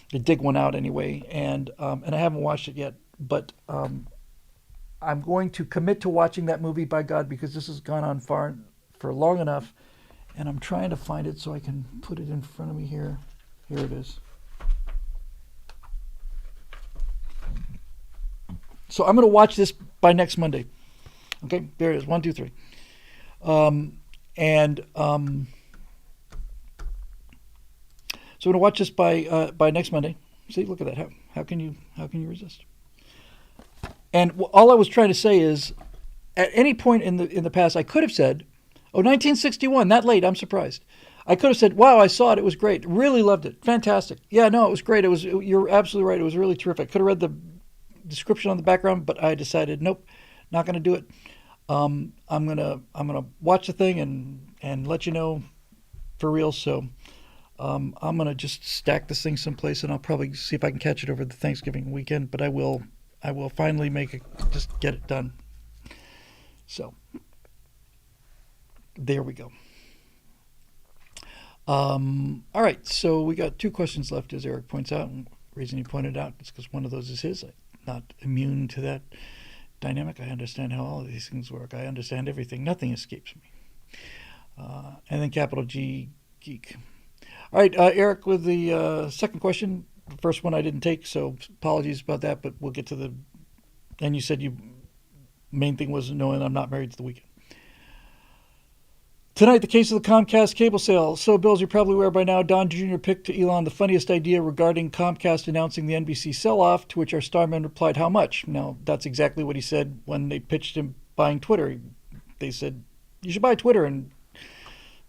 to dig one out anyway, and I haven't watched it yet. But I'm going to commit to watching that movie, by God, because this has gone on for long enough, and I'm trying to find it so I can put it in front of me here. Here it is. So I'm going to watch this by next Monday. Okay, there it is. 1, 2, 3. And so I'm going to watch this by next Monday. See, look at that. How can you resist? And all I was trying to say is, at any point in the past, I could have said, "Oh, 1961, that late. I'm surprised." I could have said, "Wow, I saw it. It was great. Really loved it. Fantastic. Yeah, no, it was great. You're absolutely right. It was really terrific." Could have read the description on the background, but I decided, nope, not going to do it. I'm gonna watch the thing and let you know for real. So I'm gonna just stack this thing someplace, and I'll probably see if I can catch it over the Thanksgiving weekend. But I will finally just get it done. So there we go. All right, so we got 2 questions left, as Eric points out. And the reason he pointed out is because one of those is his. I'm not immune to that dynamic. I understand how all of these things work. I understand everything. Nothing escapes me. And then capital G, geek. All right, Eric, with the second question. The first one I didn't take, so apologies about that, but we'll get to the... And you said you main thing was knowing I'm not married to the weekend. Tonight, the case of the Comcast cable sale. So, Bill, as you're probably aware by now, Don Jr. picked to Elon the funniest idea regarding Comcast announcing the NBC sell-off, to which our starman replied, "How much?" Now, that's exactly what he said when they pitched him buying Twitter. They said, "You should buy Twitter," and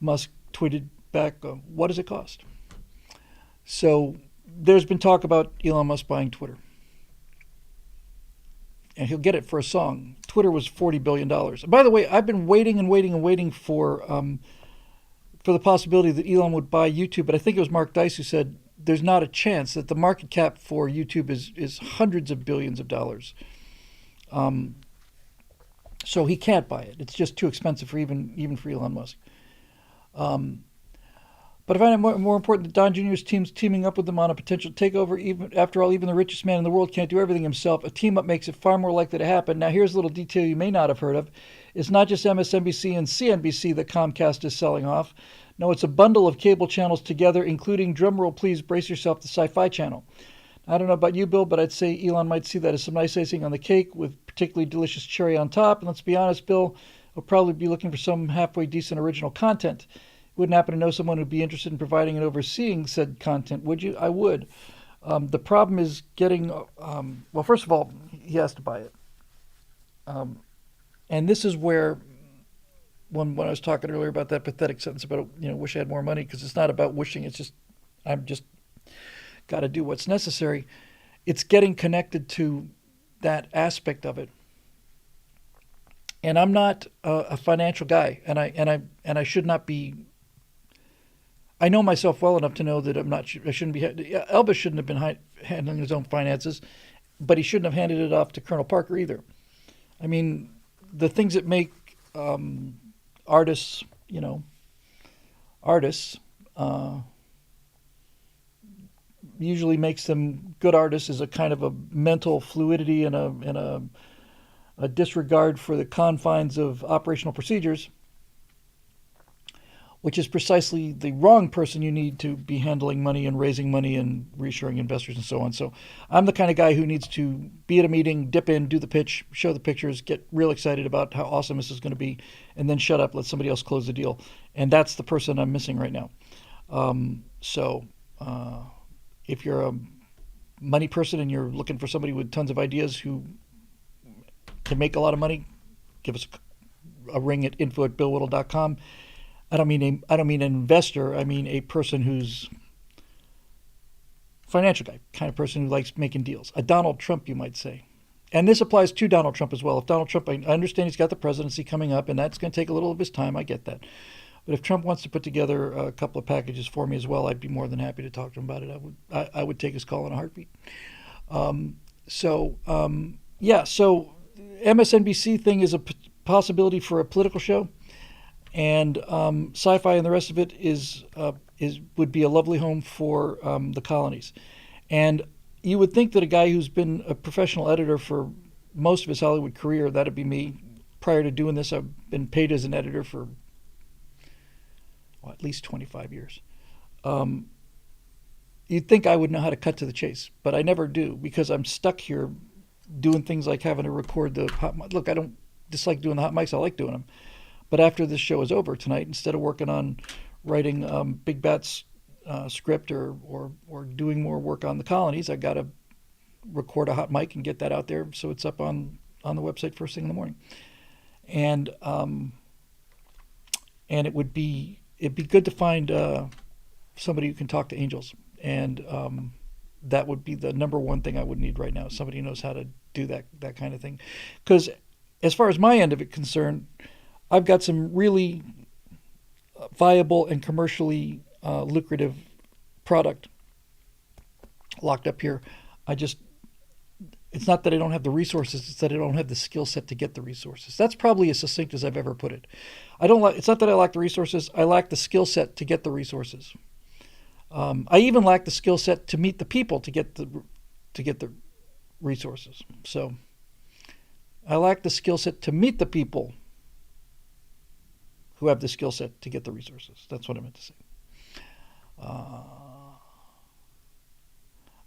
Musk tweeted back, "What does it cost?" So, there's been talk about Elon Musk buying Twitter. And he'll get it for a song. Twitter was $40 billion. And by the way, I've been waiting for the possibility that Elon would buy YouTube, but I think it was Mark Dice who said there's not a chance, that the market cap for YouTube is hundreds of billions of dollars. So he can't buy it. It's just too expensive for even for Elon Musk. But I find it more important that Don Jr.'s team's teaming up with them on a potential takeover. After all, even the richest man in the world can't do everything himself. A team-up makes it far more likely to happen. Now, here's a little detail you may not have heard of. It's not just MSNBC and CNBC that Comcast is selling off. No, it's a bundle of cable channels together, including, drumroll please, brace yourself, the Sci-Fi Channel. I don't know about you, Bill, but I'd say Elon might see that as some nice icing on the cake with particularly delicious cherry on top. And let's be honest, Bill, will probably be looking for some halfway decent original content. Wouldn't happen to know someone who'd be interested in providing and overseeing said content, would you? I would. The problem is getting, well, first of all, he has to buy it. And this is where, when I was talking earlier about that pathetic sentence about, wish I had more money, because it's not about wishing, it's just, I'm just got to do what's necessary. It's getting connected to that aspect of it. And I'm not a financial guy, and I should not be. I know myself well enough to know that I shouldn't be. Elvis shouldn't have been handling his own finances, but he shouldn't have handed it off to Colonel Parker either. I mean, the things that make artists, usually makes them good artists is a kind of a mental fluidity and a disregard for the confines of operational procedures, which is precisely the wrong person you need to be handling money and raising money and reassuring investors and so on. So I'm the kind of guy who needs to be at a meeting, dip in, do the pitch, show the pictures, get real excited about how awesome this is going to be, and then shut up, let somebody else close the deal. And that's the person I'm missing right now. If you're a money person and you're looking for somebody with tons of ideas who can make a lot of money, give us a ring at info@billwhittle.com. I don't mean an investor. I mean a person who's financial guy, kind of person who likes making deals. A Donald Trump, you might say. And this applies to Donald Trump as well. If Donald Trump, I understand he's got the presidency coming up, and that's going to take a little of his time. I get that. But if Trump wants to put together a couple of packages for me as well, I'd be more than happy to talk to him about it. I would take his call in a heartbeat. So MSNBC thing is a possibility for a political show. And Sci-Fi and the rest of it would be a lovely home for the colonies. And you would think that a guy who's been a professional editor for most of his Hollywood career, that'd be me. Prior to doing this, I've been paid as an editor for at least 25 years. You'd think I would know how to cut to the chase, but I never do, because I'm stuck here doing things like having to record the hot mic. Look, I don't dislike doing the hot mics. I like doing them. But after this show is over tonight, instead of working on writing Big Bat's script or doing more work on the colonies, I got to record a hot mic and get that out there so it's up on the website first thing in the morning. And it'd be good to find somebody who can talk to angels, and that would be the number one thing I would need right now. Somebody who knows how to do that kind of thing, because as far as my end of it concerned, I've got some really viable and commercially lucrative product locked up here. It's not that I don't have the resources, it's that I don't have the skill set to get the resources. That's probably as succinct as I've ever put it. It's not that I lack the resources, I lack the skill set to get the resources. I even lack the skill set to meet the people to get the resources. So I lack the skill set to meet the people who have the skill set to get the resources. That's what I meant to say.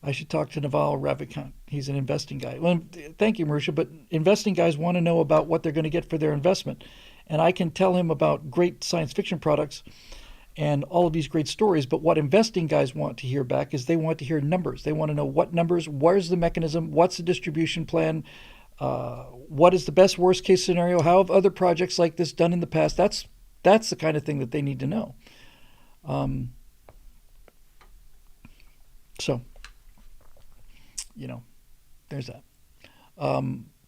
I should talk to Naval Ravikant. He's an investing guy. Well, thank you, Marusha, but investing guys want to know about what they're going to get for their investment. And I can tell him about great science fiction products and all of these great stories, but what investing guys want to hear back is they want to hear numbers. They want to know what numbers, where's the mechanism, what's the distribution plan, what is the best worst case scenario, how have other projects like this done in the past. That's the kind of thing that they need to know. So, there's that.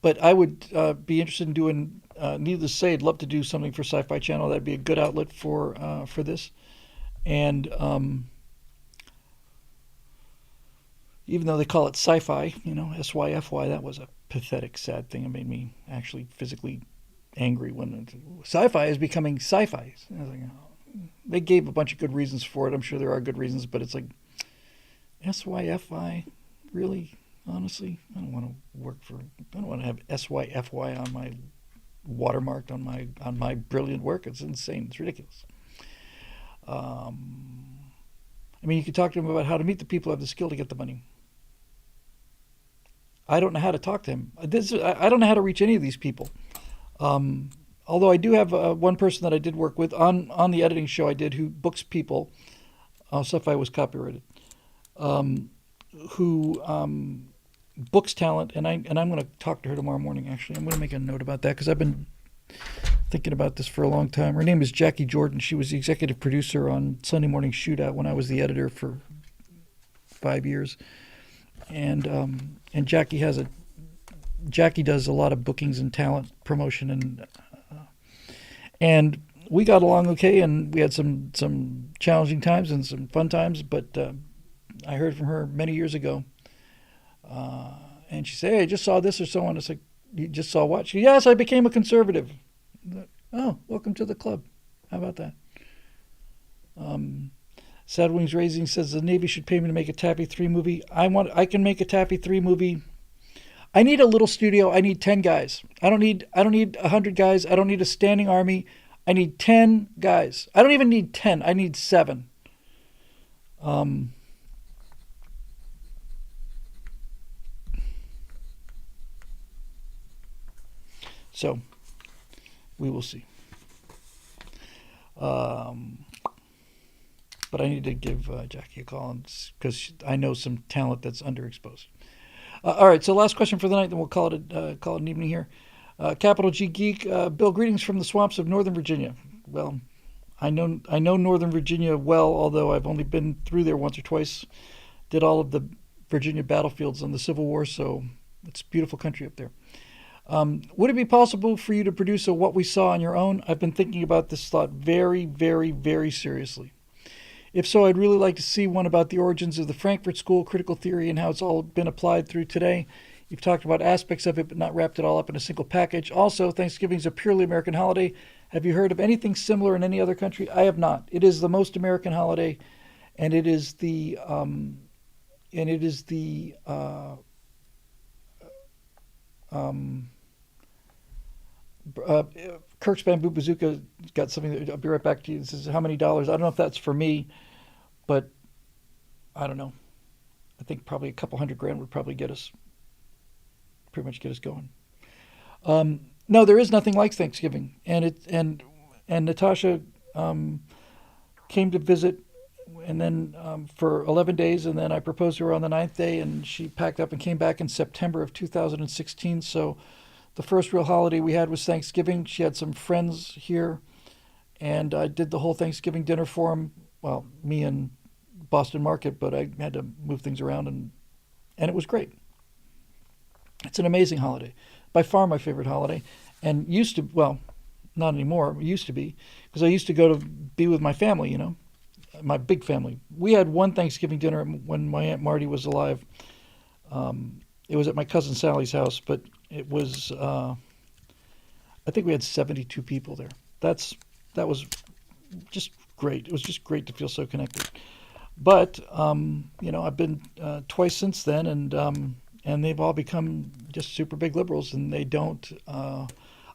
But I would be interested in doing, needless to say, I'd love to do something for Sci-Fi Channel. That'd be a good outlet for this. And even though they call it sci-fi, SYFY, that was a pathetic, sad thing. It made me actually physically angry when sci-fi is becoming sci-fi. I was like, oh. They gave a bunch of good reasons for it. I'm sure there are good reasons, but it's like, SYFY, really? Honestly, I don't want to have SYFY on my watermarked on my brilliant work. It's insane. It's ridiculous. You could talk to him about how to meet the people who have the skill to get the money. I don't know how to talk to him. I don't know how to reach any of these people. Although I do have one person that I did work with on the editing show I did who books people. Sci-Fi was copyrighted. Who books talent, and I'm going to talk to her tomorrow morning. Actually, I'm going to make a note about that because I've been thinking about this for a long time. Her name is Jackie Jordan. She was the executive producer on Sunday Morning Shootout when I was the editor for 5 years, and Jackie does a lot of bookings and talent promotion, and we got along okay, and we had some challenging times and some fun times, but I heard from her many years ago, and she said, "Hey, I just saw this or so on." It's like, "You just saw what?" She, "Yes, I became a conservative." Oh, welcome to the club. How about that? Sad Wings Raising says the Navy should pay me to make a Taffy 3 movie. I can make a Taffy 3 movie. I need a little studio. I need 10 guys. I don't need 100 guys. I don't need a standing army. I need 10 guys. I don't even need 10. I need 7. So we will see. But I need to give Jackie a call because I know some talent that's underexposed. All right, so last question for the night, then we'll call it an evening here. Capital G Geek, Bill, greetings from the swamps of Northern Virginia. Well, I know Northern Virginia well, although I've only been through there once or twice. Did all of the Virginia battlefields on the Civil War, so it's a beautiful country up there. Would it be possible for you to produce a What We Saw on your own? I've been thinking about this thought very, very, very seriously. If so, I'd really like to see one about the origins of the Frankfurt School, critical theory, and how it's all been applied through today. You've talked about aspects of it, but not wrapped it all up in a single package. Also, Thanksgiving is a purely American holiday. Have you heard of anything similar in any other country? I have not. It is the most American holiday, and it is the Kirk's Bamboo Bazooka got something. I'll be right back to you. This is how many dollars? I don't know if that's for me, but I don't know. I think probably a couple $100,000 would probably pretty much get us going. No, there is nothing like Thanksgiving, and and Natasha came to visit, and then for 11 days, and then I proposed to her on the ninth day, and she packed up and came back in September of 2016. So the first real holiday we had was Thanksgiving. She had some friends here, and I did the whole Thanksgiving dinner for them. Well, me and Boston Market, but I had to move things around, and it was great. It's an amazing holiday, by far my favorite holiday, and used to, well, not anymore. It used to be because I used to go to be with my family. My big family. We had one Thanksgiving dinner when my Aunt Marty was alive. It was at my cousin Sally's house, but it was I think we had 72 people there. That was just great. It was just great to feel so connected. But I've been twice since then, and they've all become just super big liberals, and they don't.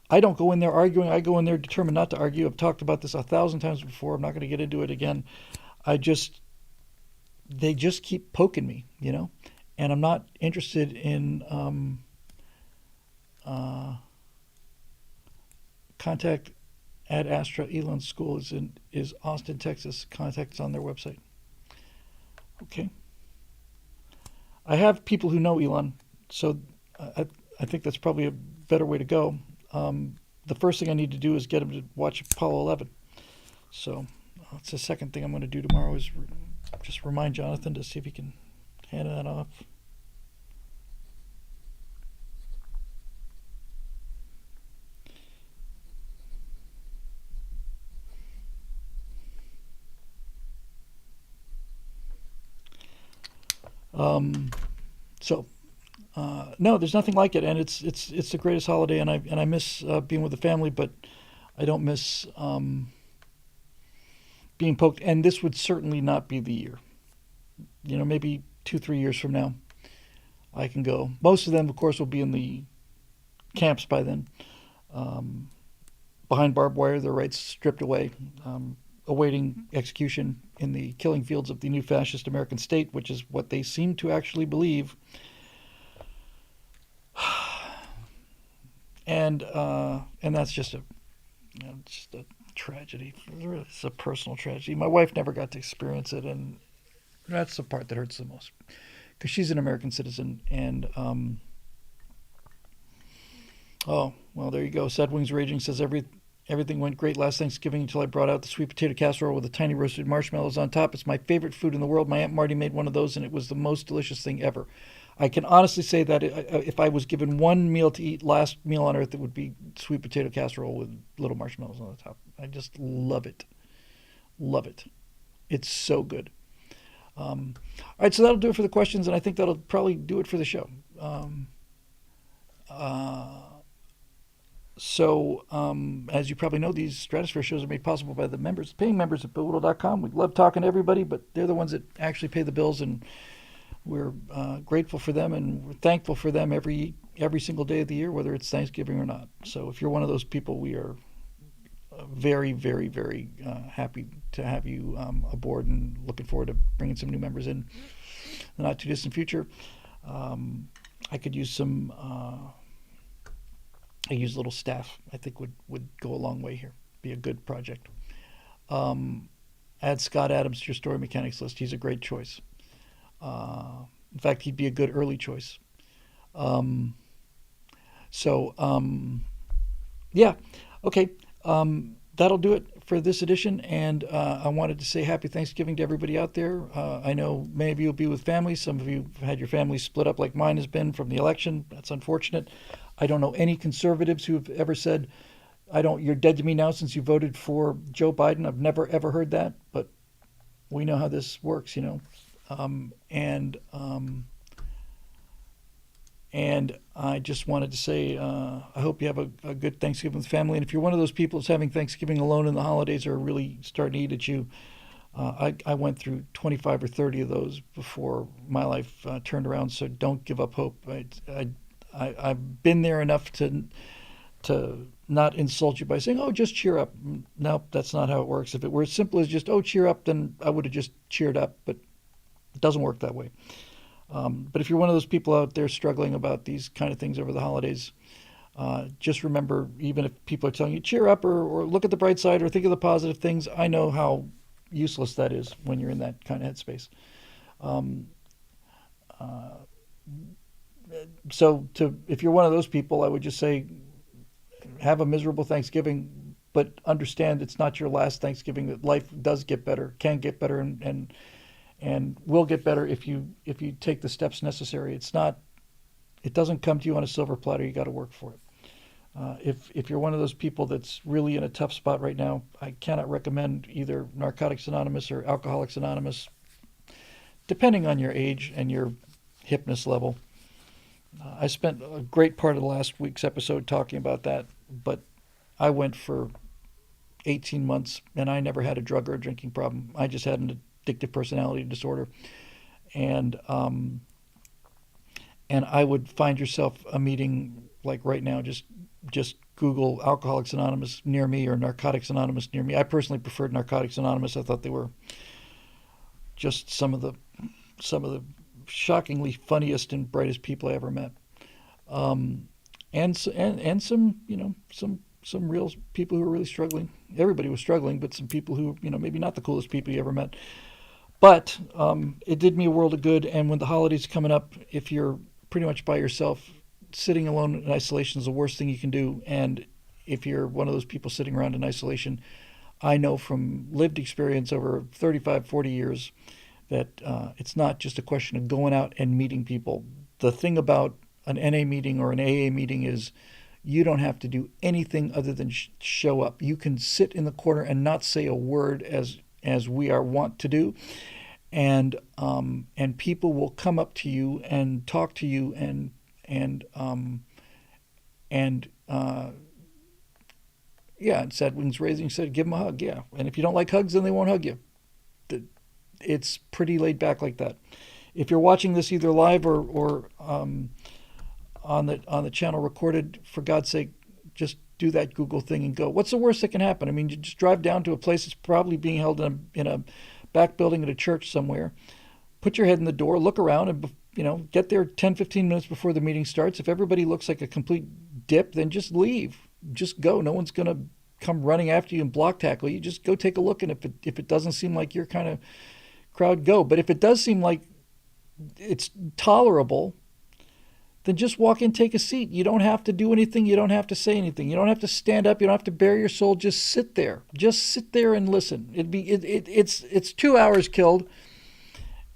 I don't go in there arguing. I go in there determined not to argue. I've talked about this 1,000 times before. I'm not going to get into it again. They just keep poking me, and I'm not interested in contact at Astra Elon School is Austin, Texas. Contacts on their website. Okay. I have people who know Elon, so I think that's probably a better way to go. The first thing I need to do is get him to watch Apollo 11. So that's the second thing I'm going to do tomorrow is just remind Jonathan to see if he can hand that off. So no, there's nothing like it, and it's the greatest holiday, and I miss being with the family, but I don't miss being poked. And this would certainly not be the year. Maybe 2-3 years from now, I can go. Most of them, of course, will be in the camps by then, behind barbed wire, their rights stripped away, awaiting execution in the killing fields of the new fascist American state, which is what they seem to actually believe. And that's just a tragedy. It's a personal tragedy. My wife never got to experience it, and that's the part that hurts the most because she's an American citizen. And oh well, there you go. Sad Wings Raging says everything went great last Thanksgiving until I brought out the sweet potato casserole with the tiny roasted marshmallows on top. It's my favorite food in the world. My Aunt Marty made one of those, and it was the most delicious thing ever. I can honestly say that if I was given one meal to eat, last meal on earth, it would be sweet potato casserole with little marshmallows on the top. I just love it. Love it. It's so good. All right, so that'll do it for the questions, and I think that'll probably do it for the show. As you probably know, these Stratosphere shows are made possible by the members, paying members at BillWhittle.com. We love talking to everybody, but they're the ones that actually pay the bills, and we're grateful for them, and we're thankful for them every single day of the year, whether it's Thanksgiving or not. So if you're one of those people, we are very, very, very happy to have you aboard, and looking forward to bringing some new members in the not too distant future. I could use some. I use a little staff. I think would go a long way here. Be a good project. Add Scott Adams to your story mechanics list. He's a great choice. In fact, he'd be a good early choice. Yeah, okay. That'll do it for this edition. And I wanted to say happy Thanksgiving to everybody out there. I know many of you will be with families. Some of you have had your families split up like mine has been from the election. That's unfortunate. I don't know any conservatives who have ever said, you're dead to me now since you voted for Joe Biden. I've never, ever heard that, but we know how this works, And I just wanted to say, I hope you have a good Thanksgiving with family. And if you're one of those people that's having Thanksgiving alone and the holidays are really starting to eat at you, I went through 25 or 30 of those before my life turned around. So don't give up hope. I've been there enough to not insult you by saying, "Oh, just cheer up." No, that's not how it works. If it were as simple as just, "Oh, cheer up," then I would have just cheered up. But it doesn't work that way. But if you're one of those people out there struggling about these kind of things over the holidays, Just remember, even if people are telling you cheer up or look at the bright side or think of the positive things, I know how useless that is when you're in that kind of headspace. Um, uh, so, if you're one of those people, I would just say have a miserable Thanksgiving, but understand it's not your last Thanksgiving. That life does get better, can get better, and will get better if you take the steps necessary. It doesn't come to you on a silver platter. You got to work for it. If you're one of those people that's really in a tough spot right now, I cannot recommend either Narcotics Anonymous or Alcoholics Anonymous, depending on your age and your hipness level. I spent a great part of the last week's episode talking about that, but I went for 18 months and I never had a drug or a drinking problem. I just had an addictive personality disorder, and I would find yourself a meeting like right now. Just Google Alcoholics Anonymous near me or Narcotics Anonymous near me. I personally preferred Narcotics Anonymous. I thought they were just some of the shockingly funniest and brightest people I ever met. And some some real people who were really struggling. Everybody was struggling, but some people who maybe not the coolest people you ever met. But it did me a world of good. And when the holidays are coming up, if you're pretty much by yourself, sitting alone in isolation is the worst thing you can do. And if you're one of those people sitting around in isolation, I know from lived experience over 35, 40 years that it's not just a question of going out and meeting people. The thing about an NA meeting or an AA meeting is you don't have to do anything other than show up. You can sit in the corner and not say a word as we are wont to do, and people will come up to you and talk to you and yeah, and sad wings raising said give them a hug, yeah, and if you don't like hugs, then they won't hug you. It's pretty laid back like that. If you're watching this either live or on the channel recorded, for God's sake, just do that Google thing and go. What's the worst that can happen? I mean, you just drive down to a place that's probably being held in a back building at a church somewhere. Put your head in the door, look around, and get there 10, 15 minutes before the meeting starts. If everybody looks like a complete dip, then just leave. Just go. No one's going to come running after you and block tackle you. Just go take a look, and if it doesn't seem like your kind of crowd, go. But if it does seem like it's tolerable, then just walk in, take a seat. You don't have to do anything. You don't have to say anything. You don't have to stand up. You don't have to bare your soul. Just sit there. Just sit there and listen. It's 2 hours killed,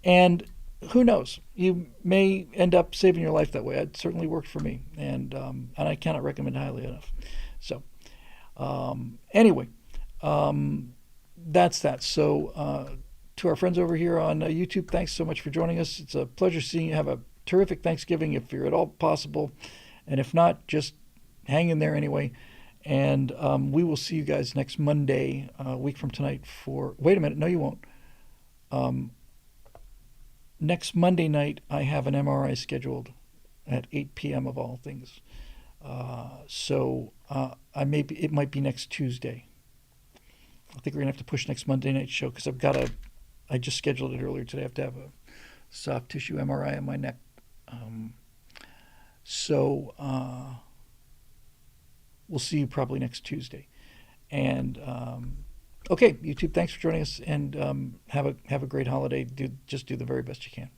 and who knows? You may end up saving your life that way. It certainly worked for me, and I cannot recommend it highly enough. So anyway, that's that. So to our friends over here on YouTube, thanks so much for joining us. It's a pleasure seeing you. Have a terrific Thanksgiving if you're at all possible, and if not, just hang in there anyway. And we will see you guys next Monday, a week from tonight. Wait a minute, no, you won't. Next Monday night, I have an MRI scheduled at 8 p.m. of all things. So it might be next Tuesday. I think we're gonna have to push next Monday night show because I just scheduled it earlier today. I have to have a soft tissue MRI on my neck. So we'll see you probably next Tuesday. And okay, YouTube, thanks for joining us, and have a great holiday. Just do the very best you can.